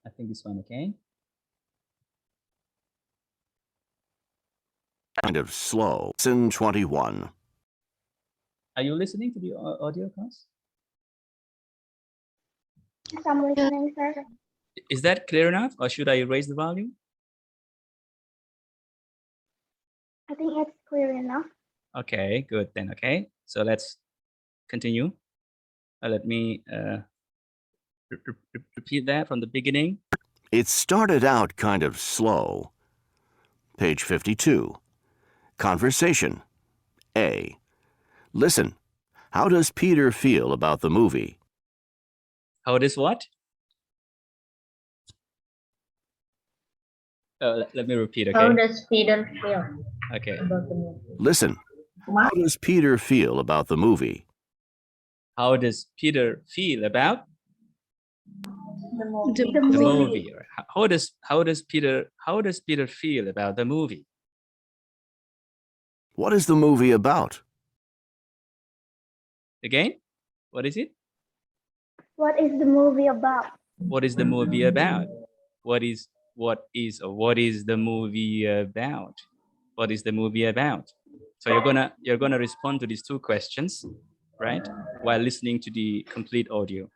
I think this one, okay. Kind of slow. Lesson 21. Are you listening to the audio, class? Yes, I'm listening, sir. Is that clear enough, or should I raise the volume? I think it's clear enough. Okay, good then. Okay, so let's continue. Let me repeat that from the beginning. It started out kind of slow. Page 52. Conversation. A. Listen. How does Peter feel about the movie? How does what? Let me repeat, okay? How does Peter feel Okay. about the movie? Listen. How does Peter feel about the movie? How does Peter feel about The movie. The the movie. movie? How does Peter feel about the movie? What is the movie about? Again, what is it? What is the movie about? What is the movie about? What is the movie about? What is the movie about? So you're gonna respond to these two questions, right? While listening to the complete audio.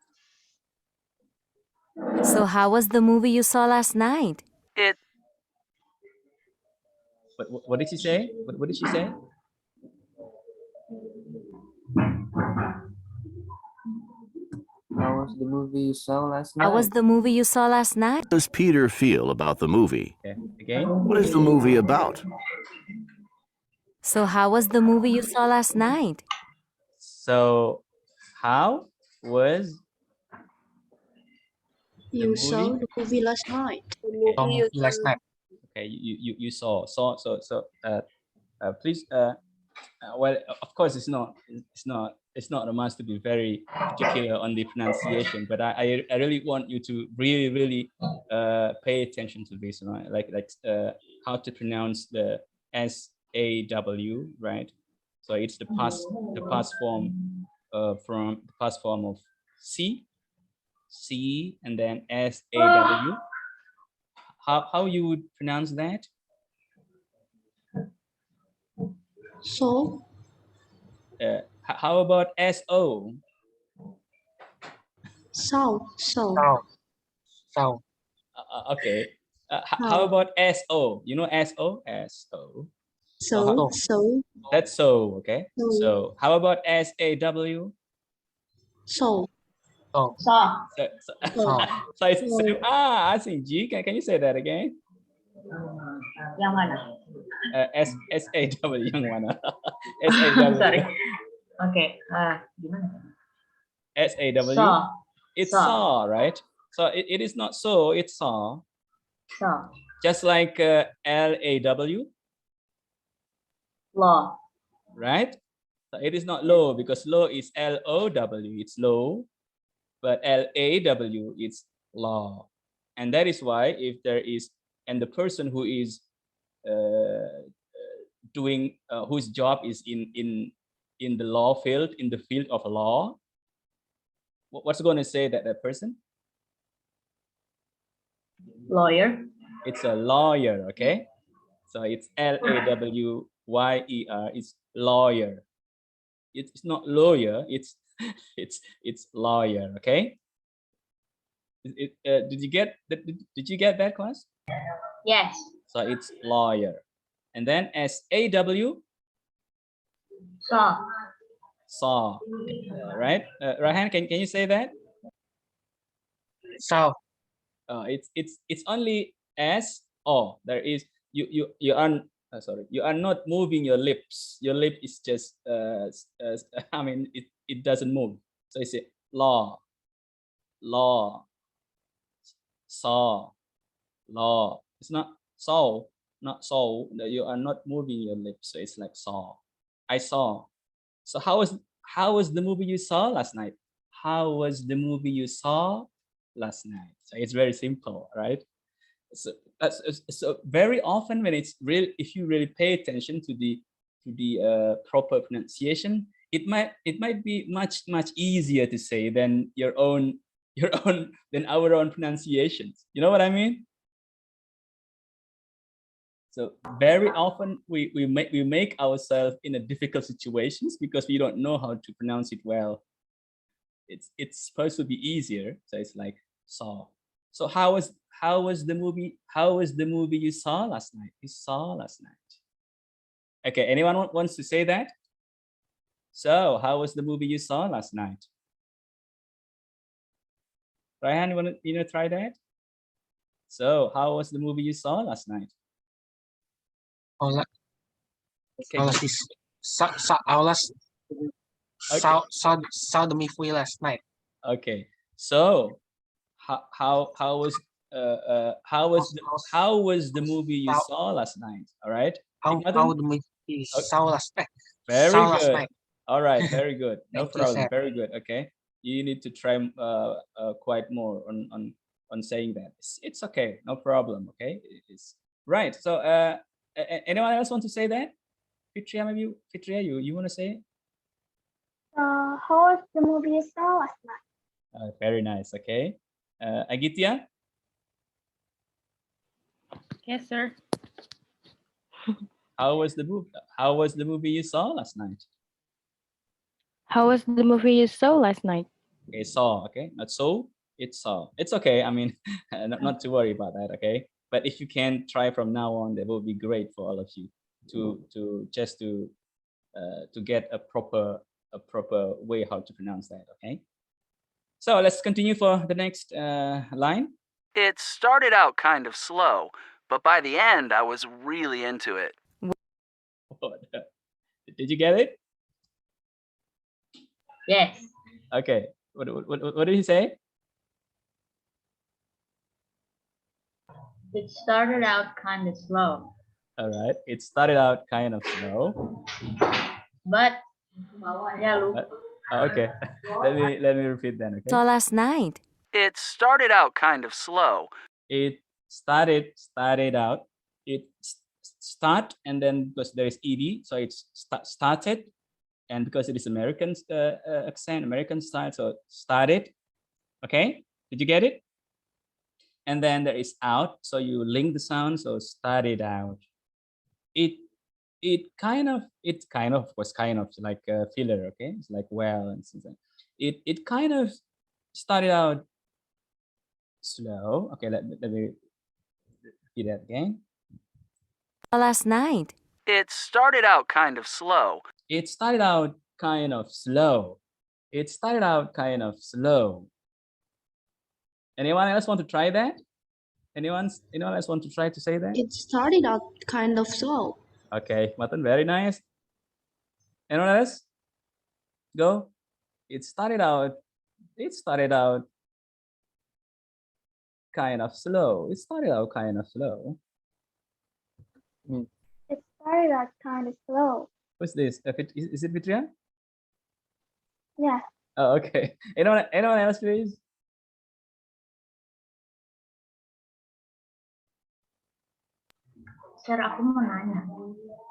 So how was the movie you saw last night? What did she say? What did she say? How was the movie you saw last night? How was the movie you saw last night? How does Peter feel about the movie? Okay. Again. What is the movie about? So how was the movie you saw last night? So how was You saw the movie last night. Last night. okay? You saw. Please. Well, of course, it's not a must to be very particular on the pronunciation, but I really want you to really pay attention to this, right? Like how to pronounce the SAW, right? So it's the past form from the past form of C, and then SAW. How you would pronounce that? So, How about SO? so. So. Okay. How about SO? You know SO? SO. So. That's so, okay? So. So how about SAW? So. So. Saw. So it's same. I see. G, can you say that again? Yang mana? SAW yang mana? Sorry. SAW. Okay. Gimana? SAW. Saw. It's Saw. saw, right? So it is not so, it's saw. Saw. Just like LAW. Law. Right? So it is not low because low is LOW, it's low, but LAW it's law. And that is why if there is, and the person who is doing whose job is in the law field, in the field of law. What's going to say that person? Lawyer. It's a lawyer, okay? So it's LAWYER. It's lawyer. It's not lawyer. It's it's lawyer, okay? Did you get that? Did you get that, class? Yes. So it's lawyer, and then SAW. Saw. Saw. Right? Raihan, can you say that? Saw. It's only S O. There is you are sorry, you are not moving your lips. Your lip is just I mean it doesn't move. So it's law, saw, law. It's not saw, not saw. You are not moving your lips. So it's like saw. I saw. So how was the movie you saw last night? How was the movie you saw last night? So it's very simple, right? So so very often when it's real, if you really pay attention to the proper pronunciation, it might be much easier to say than your own than our own pronunciations. You know what I mean? So very often we make ourselves in a difficult situations because we don't know how to pronounce it well. It's supposed to be easier. So it's like saw. So how was the movie? How was the movie you saw last night? You saw last night. Okay, anyone wants to say that? So how was the movie you saw last night? Raihan, you wanna try that? So how was the movie you saw last night? Aulas saw the movie last night. Okay, so how was the movie you saw last night? All right. How the movie saw last night? Very saw good. last night. All right, very good. No Thank you, problem. sir. Very good. Okay, you need to try quite more on saying that. It's okay. No problem. Okay, it's right. So anyone else want to say that? Fitria, maybe Fitria, you want to say it? How was the movie you saw last night? Very nice. Okay, Agitya. Yes, sir. How was the movie you saw last night? How was the movie you saw last night? Okay, saw. Okay, not so. It's saw. It's okay. I mean, not to worry about that. Okay, but if you can try from now on, that will be great for all of you to get a proper way how to pronounce that. Okay. So let's continue for the next line. It started out kind of slow, but by the end, I was really into it. Did you get it? Yes. Okay. What did he say? It started out kind of slow. All right. It started out kind of slow. But yeah, okay. let me repeat then. Okay. Saw last night. It started out kind of slow. It started out. It start and then because there is ed, so it's started, and because it is American accent, American style, so started. Okay, did you get it? And then there is out, so you link the sound, so started out. It kind of was kind of like a filler. Okay, it's like well and something. It kind of started out slow. Okay, let me repeat that again. Last night. It started out kind of slow. It started out kind of slow. It started out kind of slow. Anyone else want to try that? Anyone else want to try to say that? It started out kind of slow. Okay, Matan, very nice. Anyone else? Go. It started out kind of slow. It started out kind of slow. It started out kind of slow. What's this? Is it Vitria? Yeah. Oh, okay. Anyone else, please? Sir, aku mau nanya.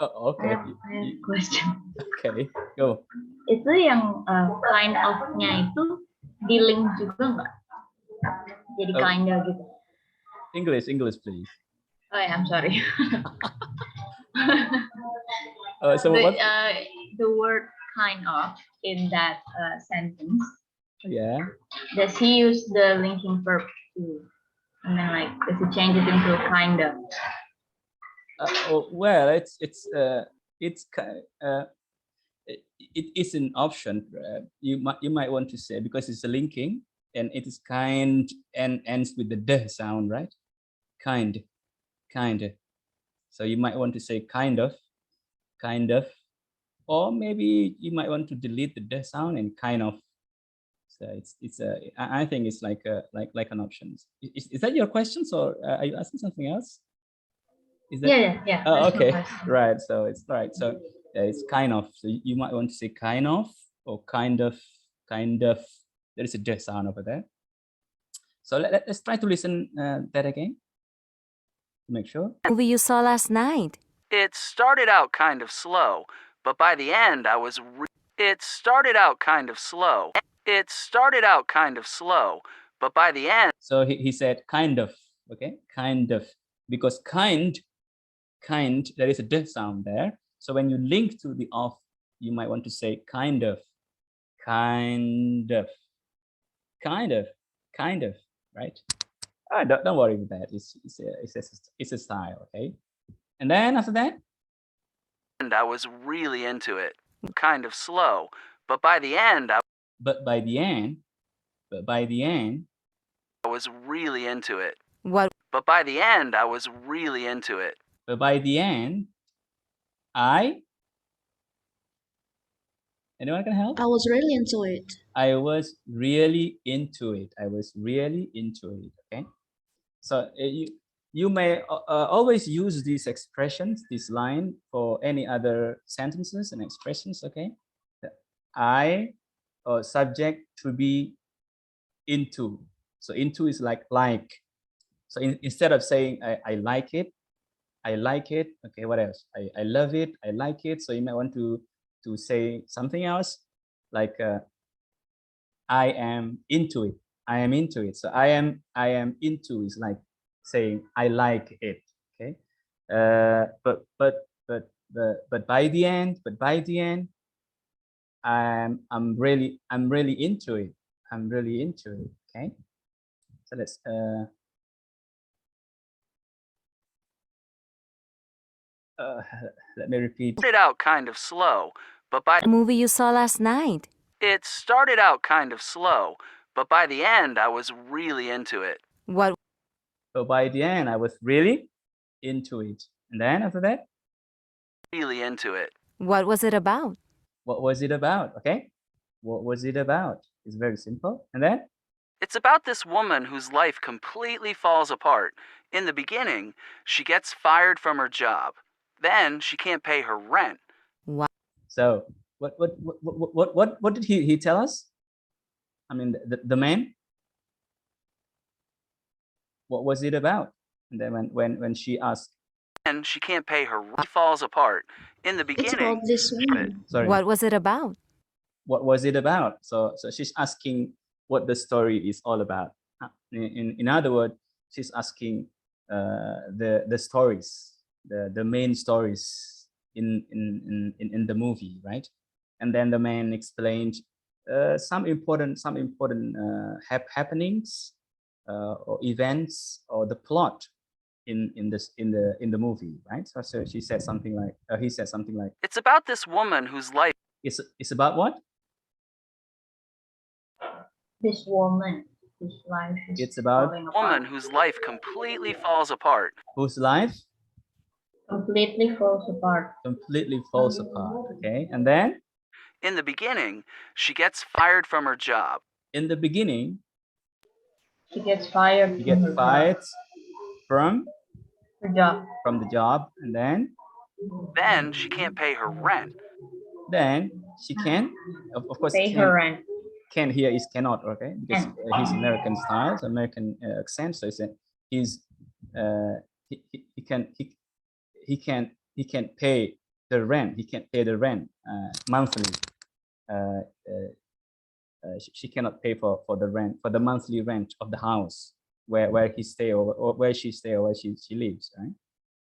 Oh, okay. I have question. Okay, go. Itu yang kind of-nya itu di link juga nggak? Jadi Oh. kinda gitu. English, please. Oh yeah, I'm sorry. So what? The word kind of in that sentence. Yeah. Does he use the linking verb too? And then like, does he change it into kinda? Well, it is an option. You might want to say, because it's a linking and it is kind and ends with the d sound, right? Kind. So you might want to say kind of, or maybe you might want to delete the d sound and kind of. So I think it's like an option. Is that your questions, or are you asking something else? Is that? Yeah. Oh, okay, right. So it's right. So it's kind of. So you might want to say kind of or kind of. There is a d sound over there. So let's try to listen that again to make sure. Movie you saw last night? It started out kind of slow, but by the end I was It started out kind of slow. It started out kind of slow, but by the end. So he said kind of, okay? Kind of, because kind, there is a d sound there. So when you link to the of, you might want to say kind of, right? Oh, don't worry with that. It's a style, okay? And then after that? And I was really into it. Kind of slow, but by the end But by the end, I was really into it. What? But by the end, I was really into it. But by the end, anyone can help? I was really into it. I was really into it. Okay. So you may always use these expressions, this line, for any other sentences and expressions, okay? I, or subject, to be into. So into is like. So instead of saying I like it, okay, what else? I love it, I like it. So you might want to say something else, like I am into it. So I am into is like saying I like it, okay? But by the end, I'm really into it. Okay? So let's let me repeat. It started out kind of slow, but by Movie you saw last night? It started out kind of slow, but by the end, I was really into it. What? So by the end, I was really into it. And then after that? Really into it. What was it about? What was it about? Okay. What was it about? It's very simple. And then? It's about this woman whose life completely falls apart. In the beginning, she gets fired from her job. Then she can't pay her rent. What? So what did he tell us? I mean, the man. What was it about? And then when she asked, and she can't pay her rent, she falls apart. In the beginning, It's about this woman. Sorry. What was it about? What was it about? So she's asking what the story is all about. In other words, she's asking the stories, the main stories in the movie, right? And then the man explained some important happenings or events or the plot in the movie, right? So she said something like he said something like, it's about this woman whose life. It's about what? This woman, whose life is It's about a woman whose life completely falls apart. Whose life completely falls apart. Completely falls apart. Okay, and then in the beginning, she gets fired from her job. In the beginning, she gets fired. She gets fired from her job. From the job, and then she can't pay her rent. Then she can, of course, pay her rent. Can here is cannot, okay? Because he's American style, American accent. So he he can't pay the rent. He can't pay the rent monthly. She cannot pay for the rent, for the monthly rent of the house where he stay or where she stay or where she lives. Right.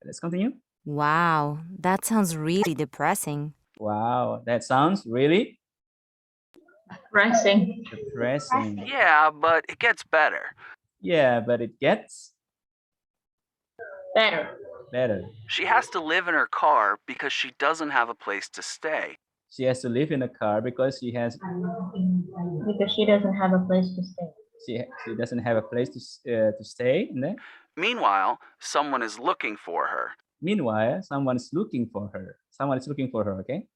Let's continue. Wow, that sounds really depressing. Wow, that sounds really Depressing. depressing. Yeah, but it gets better. Yeah, but it gets Better. better. She has to live in her car because she doesn't have a place to stay. She has to live in a car because she doesn't have a place to stay. she doesn't have a place to stay in there. Meanwhile, someone is looking for her. Meanwhile, someone is looking for her. Someone is looking for her. Okay.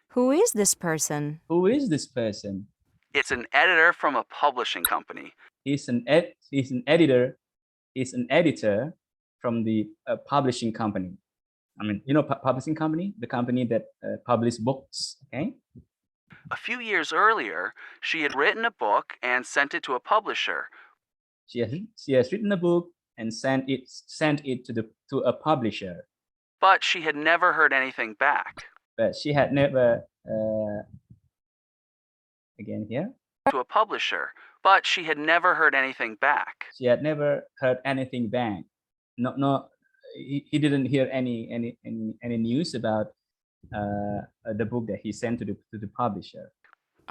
Who is this person? Who is this person? It's an editor from a publishing company. He's an editor. He's an editor from the publishing company. I mean, you know, publishing company, the company that publish books. Okay. A few years earlier, she had written a book and sent it to a publisher. She has written a book and sent it to a publisher. But she had never heard anything back. But she had never again here. To a publisher, but she had never heard anything back. She had never heard anything back. No, he didn't hear any news about the book that he sent to the publisher.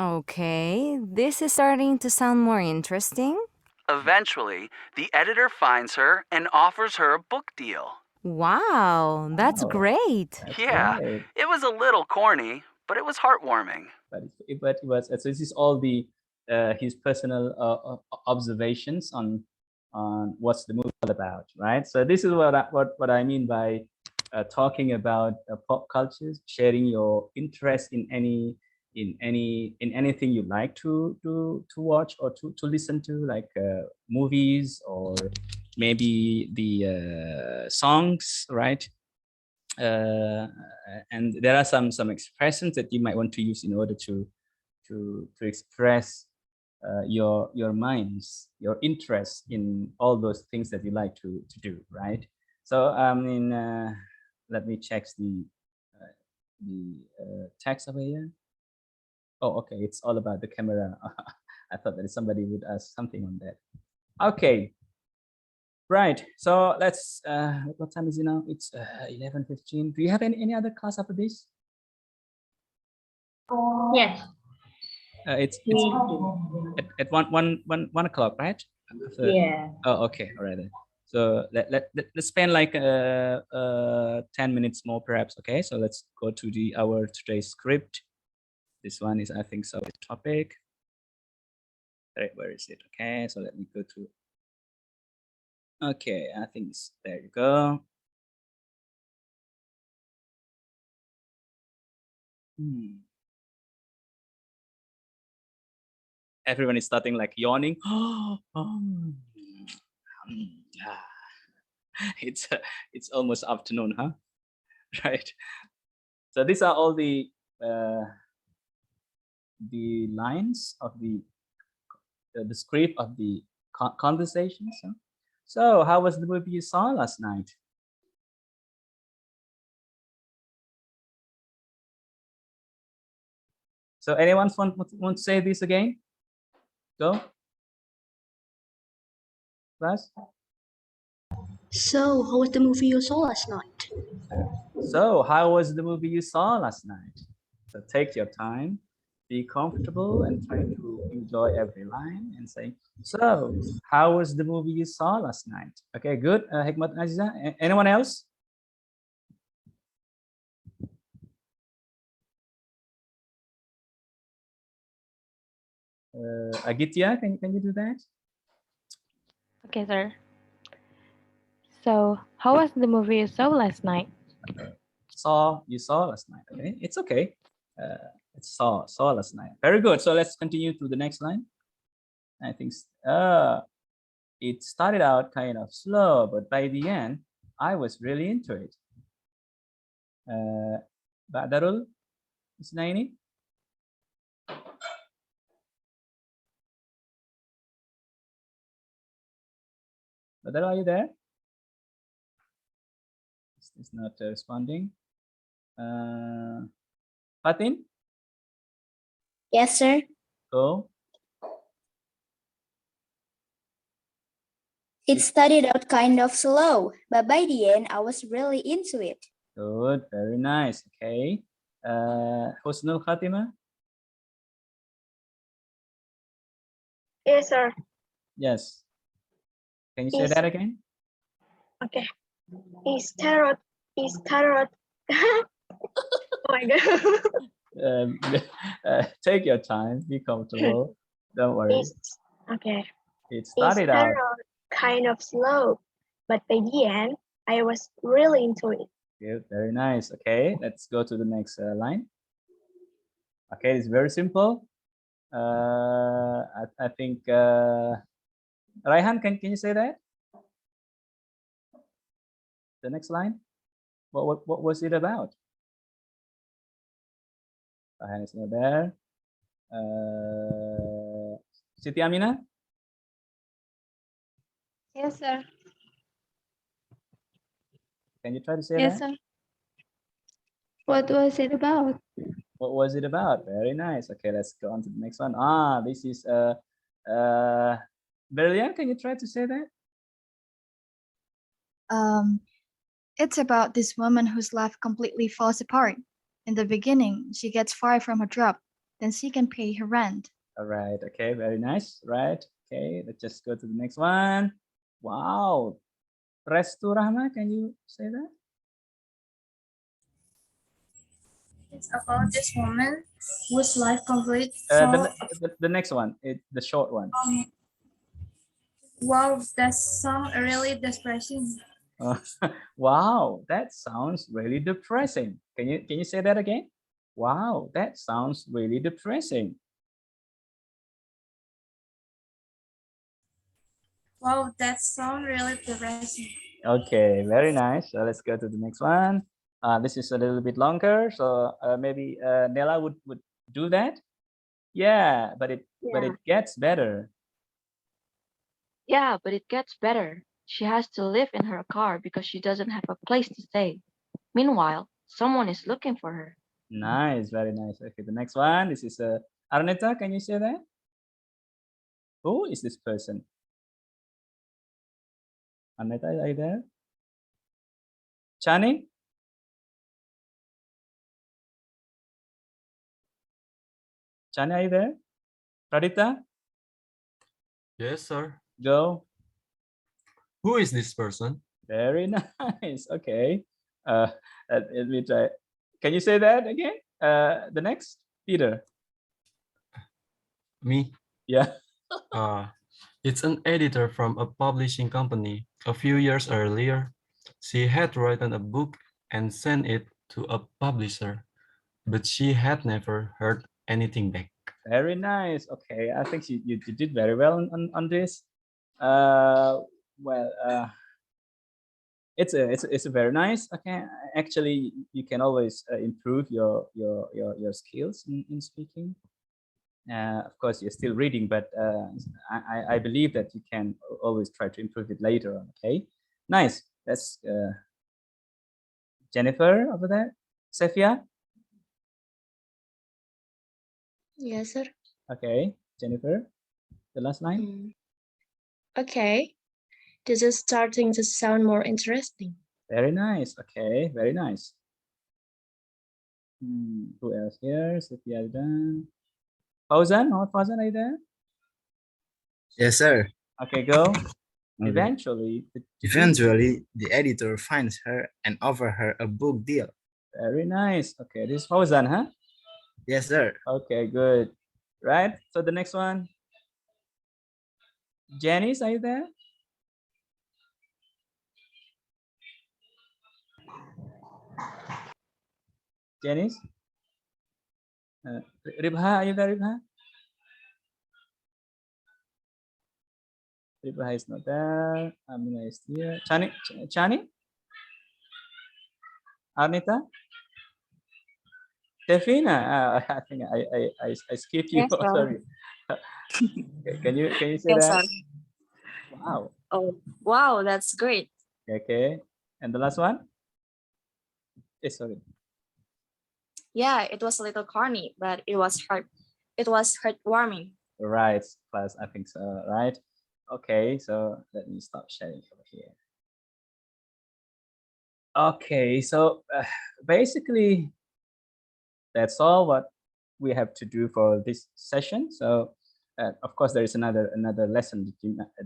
Okay, this is starting to sound more interesting. Eventually, the editor finds her and offers her a book deal. Wow, that's great. That's Yeah, great. it was a little corny, but it was heartwarming. But it was so this is all the his personal observations on what's the movie all about, right? So this is what I mean by talking about pop cultures, sharing your interest in anything you like to watch or to listen to, like movies or maybe the songs, right? And there are some expressions that you might want to use in order to express your minds, your interest in all those things that you like to do, right? So let me check the text over here. Oh, okay, it's all about the camera. I thought that somebody would ask something on that. Okay, right. So let's. What time is it now? It's 11:15. Do you have any other class after this? Yes. It's at 1 o'clock, right? Yeah. Oh, okay. All right then. So let's spend like 10 minutes more, perhaps. Okay. So let's go to our today's script. This one is, I think, so the topic. Right, where is it? Okay. So let me go to. Okay, I think there you go. Everyone is starting like yawning. It's almost afternoon, huh? Right. So these are all the lines of the script of the conversations. Huh? So how was the movie you saw last night? So anyone want to say this again? Go. Class. So, how was the movie you saw last night? So how was the movie you saw last night? So take your time, be comfortable, and try to enjoy every line and say, so how was the movie you saw last night? Okay, good. Hikmat and Aziza, anyone else? Agitya, can you do that? Okay, sir. So, how was the movie you saw last night? You saw last night. Okay, it's okay. It's saw last night. Very good. So let's continue to the next line. I think it started out kind of slow, but by the end, I was really into it. Mbak Darul, Isnaini? Mbak Darul, are you there? is not responding. Fatin? Yes, sir. Go. It started out kind of slow, but by the end, I was really into it. Good, very nice. Okay. Husnul Khatimah? Yes, sir. Yes. Can you say Is- that again? Okay. Is tarot? Oh my god. Um, take your time, be comfortable. Don't worry. Okay. It It started out. kind of slow, but by the end, I was really into it. Good, very nice. Okay, let's go to the next line. Okay, it's very simple. I think Raihan, can you say that? The next line. What was it about? Raihan is not there. Siti Amina? Yes, sir. Can you try to say Yes, that? sir. What was it about? What was it about? Very nice. Okay, let's go on to the next one. This is Berlian, can you try to say that? It's about this woman whose life completely falls apart. In the beginning, she gets fired from her job, then she can pay her rent. All right. Okay, very nice. Right. Okay, let's just go to the next one. Wow. Restu Rahma, can you say that? It's about this woman whose life completely The next one, the short one. Wow, that sounds really depressing. Wow, that sounds really depressing. Can you say that again? Wow, that sounds really depressing. Wow, that sounds really depressing. Okay, very nice. So let's go to the next one. This is a little bit longer, so maybe Nella would do that. Yeah, but it gets better. Yeah, but it gets better. She has to live in her car because she doesn't have a place to stay. Meanwhile, someone is looking for her. Nice, very nice. Okay, the next one. This is Arnetta. Can you say that? Who is this person? Arnetta, are you there? Chani? Chani, are you there? Pradita? Yes, sir. Go. Who is this person? Very nice. Okay. Let me try. Can you say that again? The next, Peter. Me. Yeah. It's an editor from a publishing company. A few years earlier, she had written a book and sent it to a publisher, but she had never heard anything back. Very nice. Okay, I think you did very well on this. It's a very nice. Okay, actually, you can always improve your skills in speaking. Of course, you're still reading, but I believe that you can always try to improve it later on. Okay, nice. That's Jennifer over there. Sefia. Yes, sir. Okay, Jennifer. The last line. Okay. This is starting to sound more interesting. Very nice. Okay, very nice. Who else here? Sefia done. Fauzan, Fauzan, are you there? Yes, sir. Okay, go. Okay. Eventually, the editor finds her and offers her a book deal. Very nice. Okay, this is Fauzan, huh? Yes, sir. Okay, good. Right. So the next one. Janice, are you there? Janice? Ribha, are you there, Ribha? Ribha is not there. Amina is here. Chani? Arnita? Tefina? I think I skipped you. Yes, sir. Sorry. Can you say Yes, that? sir. Wow. Oh, wow, that's great. Okay. And the last one? Sorry. Yeah, it was a little corny, but it was heartwarming. Right, class. I think so. Right. Okay. So let me stop sharing over here. Okay. So basically, that's all what we have to do for this session. So of course, there is another lesson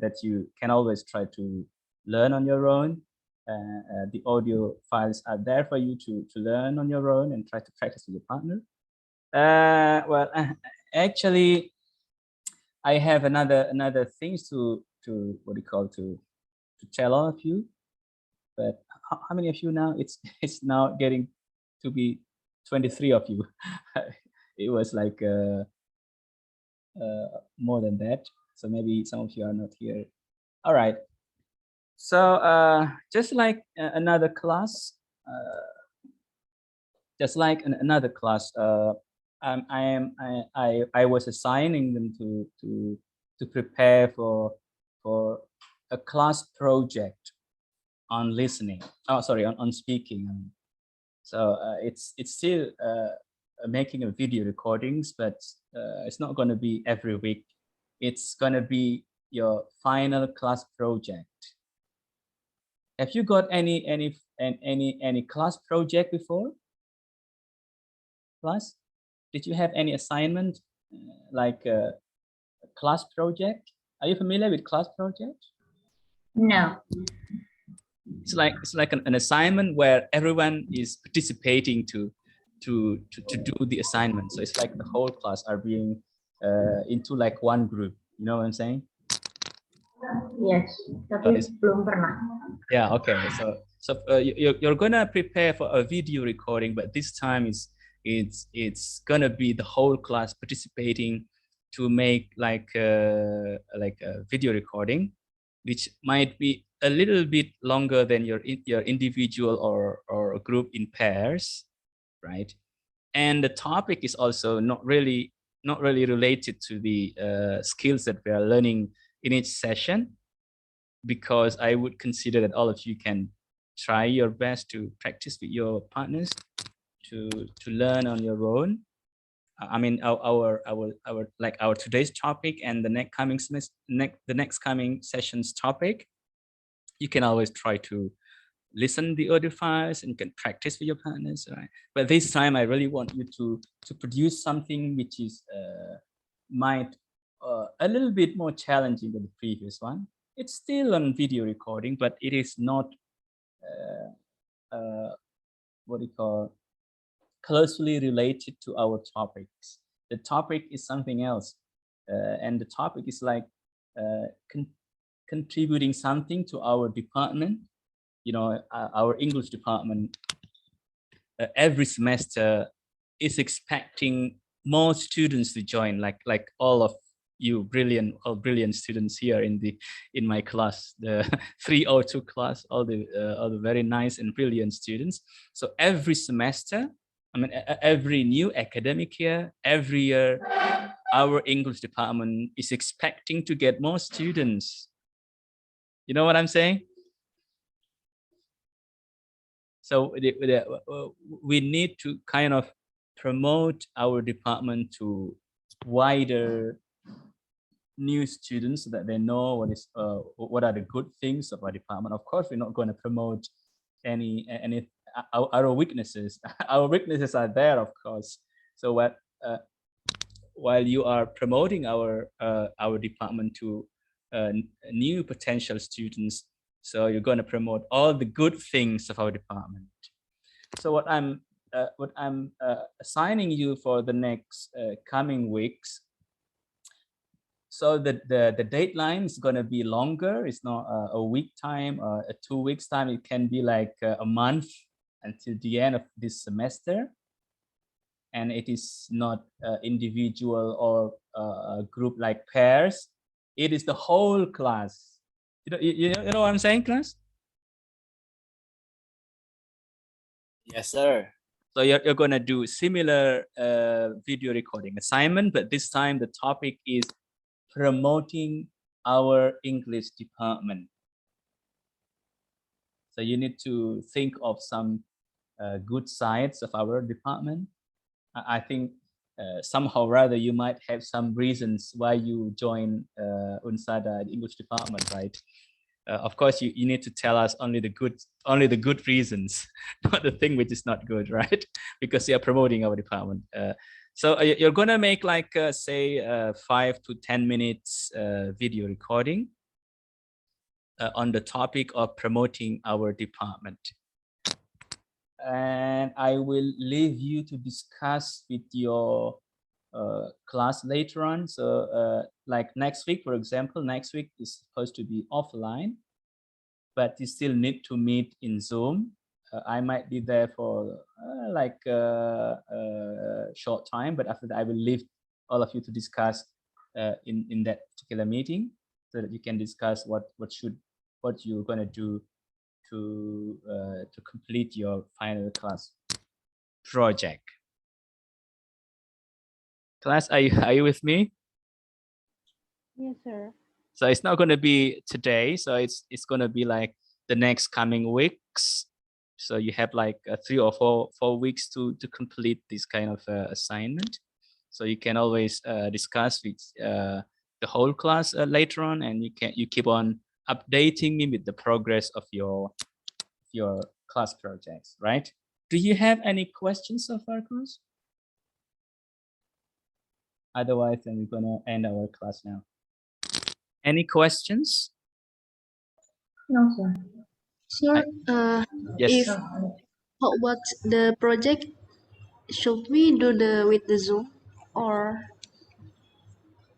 that you can always try to learn on your own. The audio files are there for you to learn on your own and try to practice with your partner. Well, actually, I have another things to what do you call to tell all of you. But how many of you now? It's now getting to be 23 of you. It was like more than that. So maybe some of you are not here. All right. So just like another class, another class, I was assigning them to prepare for a class project on listening. Oh, sorry, on speaking. So it's still making a video recordings, but it's not going to be every week. It's going to be your final class project. Have you got any class project before? Class? Did you have any assignment like a class project? Are you familiar with class project? No. It's like an assignment where everyone is participating to do the assignment. So it's like the whole class are being into like one group. You know what I'm saying? Yes, tapi belum pernah. Yeah. Okay. So you're gonna prepare for a video recording, but this time it's gonna be the whole class participating to make like a video recording, which might be a little bit longer than your individual or group in pairs, right? And the topic is also not really related to the skills that we are learning in each session, because I would consider that all of you can try your best to practice with your partners to learn on your own. I mean, our today's topic and the next coming semester, the next coming session's topic, you can always try to listen the audio files and you can practice with your partners, right? But this time, I really want you to produce something which is might a little bit more challenging than the previous one. It's still on video recording, but it is not what do you call closely related to our topics. The topic is something else, and the topic is like contributing something to our department. You know, our English department every semester is expecting more students to join, like all of you brilliant students here in my class, the 302 class, all the very nice and brilliant students. So every semester, I mean, every new academic year, every year, our English department is expecting to get more students. You know what I'm saying? So we need to kind of promote our department to wider new students so that they know what are the good things of our department. Of course, we're not going to promote any our weaknesses. Our weaknesses are there, of course. So while you are promoting our department to new potential students, so you're going to promote all the good things of our department. So what I'm assigning you for the next coming weeks. So the deadline is going to be longer. It's not a week time or 2 weeks time. It can be like a month until the end of this semester. And it is not individual or a group like pairs. It is the whole class. You know what I'm saying, class? Yes, sir. So you're going to do similar video recording assignment, but this time the topic is promoting our English department. So you need to think of some good sides of our department. I think somehow rather you might have some reasons why you join Unsada, the English department, right? Of course, you need to tell us only the good reasons, not the thing which is not good, right? Because you are promoting our department. So you're gonna make like say 5 to 10 minutes video recording on the topic of promoting our department. And I will leave you to discuss with your class later on. So like next week, for example, next week is supposed to be offline, but you still need to meet in Zoom. I might be there for like a short time, but after that I will leave all of you to discuss in that particular meeting, so that you can discuss what you're gonna do to complete your final class project. Class, are you with me? Yes, sir. So it's not going to be today. So it's going to be like the next coming weeks. So you have like 3 or 4 weeks to complete this kind of assignment. So you can always discuss with the whole class later on, and you keep on updating me with the progress of your class projects, right? Do you have any questions so far, class? Otherwise, then we're gonna end our class now. Any questions? No, sir. Sir, Yes. if how about the project? Should we do with the Zoom or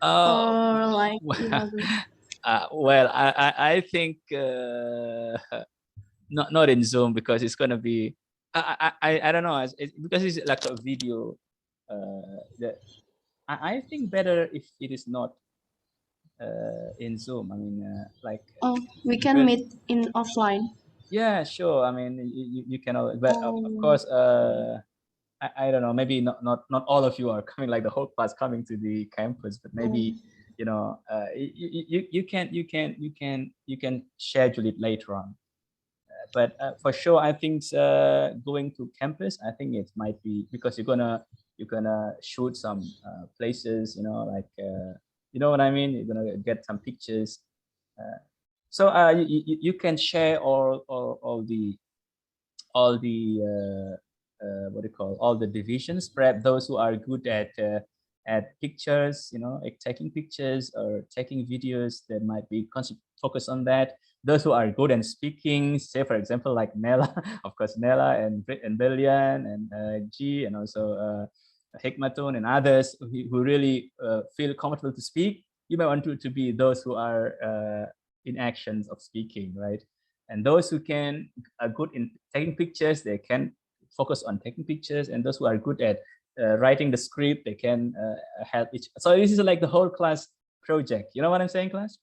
like in other? Well, I think not in Zoom, because it's gonna be I don't know, because it's like a video. I think better if it is not in Zoom. I mean, like. Oh, we can meet in offline. Yeah, sure. I mean, you can, but of course, I don't know. Maybe not all of you are coming, like the whole class coming to the campus, but maybe you know, you can schedule it later on. But for sure, I think going to campus, I think it might be, because you're gonna shoot some places, you know, like you know what I mean. You're gonna get some pictures. So you can share all the what do you call, all the divisions. Perhaps those who are good at pictures, you know, like taking pictures or taking videos, that might be focus on that. Those who are good at speaking, say for example like Nella, of course Nella and Billion and G, and also Hikmatun and others who really feel comfortable to speak. You might want to be those who are in actions of speaking, right? And those who are good in taking pictures, they can focus on taking pictures. And those who are good at writing the script, they can help each. So this is like the whole class project. You know what I'm saying, class?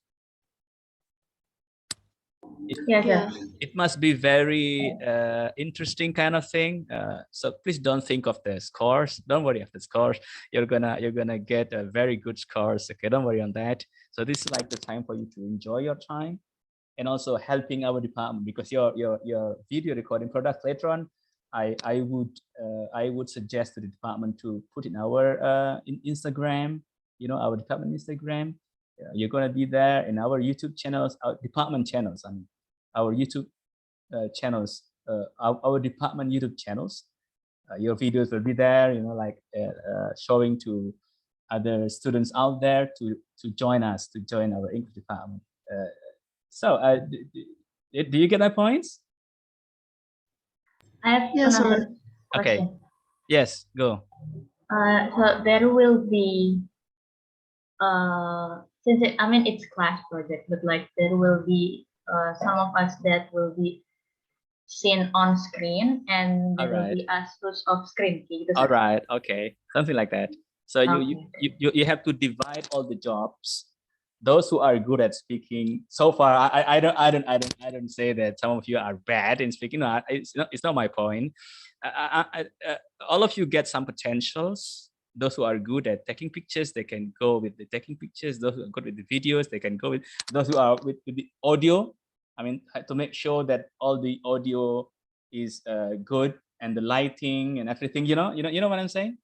It must be very interesting kind of thing. So please don't think of the scores. Don't worry of the scores. You're gonna get a very good scores. Okay, don't worry on that. So this is like the time for you to enjoy your time, and also helping our department, because your video recording product later on, I would suggest to the department to put in our in Instagram, you know, our department Instagram. You're gonna be there in our YouTube channels, our department channels. I mean, our YouTube channels, our department YouTube channels. Your videos will be there, you know, like showing to other students out there to join us, to join our English department. So, do you get my points? I have another Okay. question. Yes, go. So there will be, since I mean it's class project, but like there will be some of us that will be seen on screen, and there will be us who's off screen. All right. Okay. Something like that. So you have to divide all the jobs. Those who are good at speaking. So far, I don't say that some of you are bad in speaking. No, it's not my point. All of you get some potentials. Those who are good at taking pictures, they can go with the taking pictures. Those who are good with the videos, they can go with. Those who are with the audio, I mean, to make sure that all the audio is good. and the lighting and everything. You know what I'm saying?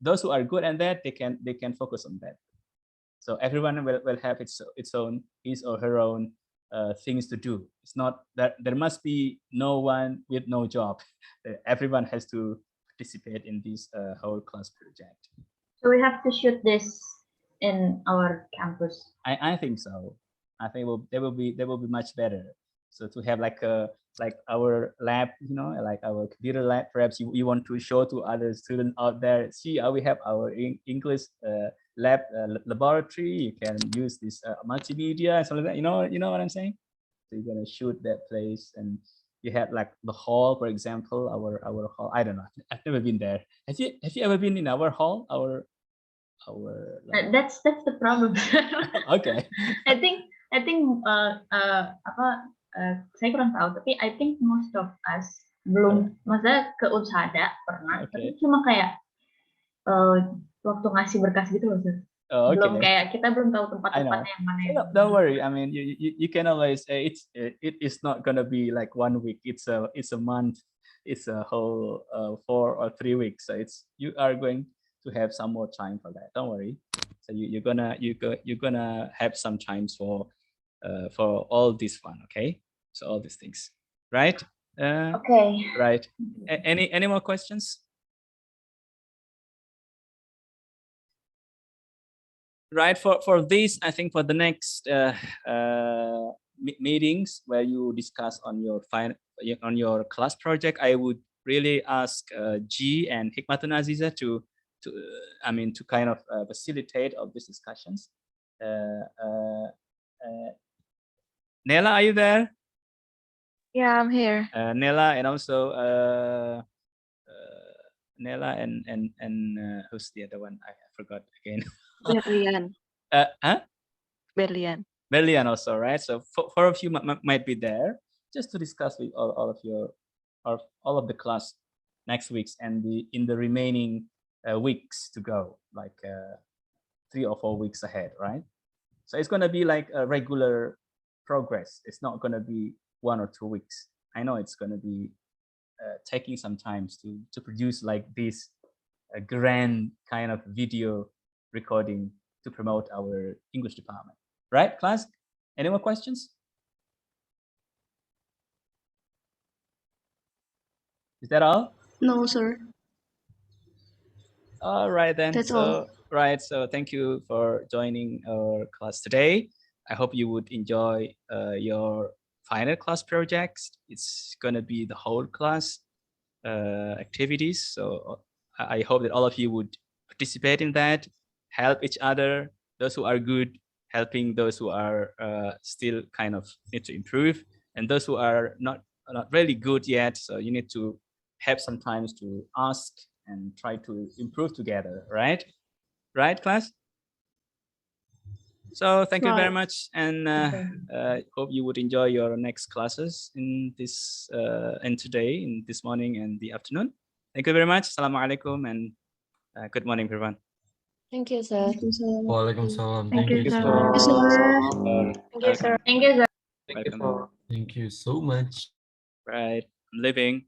Those who are good at that, they can focus on that. So everyone will have his or her own things to do. It's not that there must be no one with no job. Everyone has to participate in this whole class project. So we have to shoot this in our campus. I think so. I think they will be much better. So to have like our lab, like our computer lab, perhaps you want to show to other students out there, see, we have our English lab laboratory. You can use this multimedia and something like that. You know what I'm saying? So you're gonna shoot that place, and you have like the hall, for example, our hall. I don't know. I've never been there. Have you ever been in our hall? Our That's the problem. Okay. I think saya kurang tahu, tapi I think most of us belum, maksudnya ke Unsada pernah, tapi cuma kayak waktu ngasih berkas gitu loh, Sir. Belum kayak kita belum tahu tempat-tempatnya yang mana. Don't worry. I mean, you can always it is not gonna be like 1 week. It's a month. It's a whole 4 or 3 weeks. So you are going to have some more time for that. Don't worry. So you're gonna have some times for all this fun. Okay. So all these things, right? Okay. Right. Any more questions? Right, for this, I think for the next meetings where you discuss on your class project, I would really ask G and Hikmatun Aziza to kind of facilitate all these discussions. Nela, are you there? Yeah, I'm here. Nela, and also Nela and who's the other one? I forgot again. Berlian. Berlian. Berlian also, right? So four of you might be there just to discuss with all of the class next weeks and in the remaining weeks to go, like 3 or 4 weeks ahead, right? So it's gonna be like a regular progress. It's not gonna be 1 or 2 weeks. I know it's gonna be taking some time to produce like this grand kind of video recording to promote our English department. Right, class? Any more questions? Is that all? No, sir. All right then. That's all. Right. So thank you for joining our class today. I hope you would enjoy your final class projects. It's gonna be the whole class activities. So I hope that all of you would participate in that, help each other. Those who are good, helping those who are still kind of need to improve, and those who are not really good yet. So you need to have some times to ask and try to improve together, right? Right, class? So thank you very much, and hope you would enjoy your next classes in this and today, in this morning and the afternoon. Thank you very much. Assalamualaikum and good morning, everyone. Thank you, sir. Waalaikumsalam. Thank you, sir. Thank you, sir. Welcome. Thank you so much. Right, I'm leaving.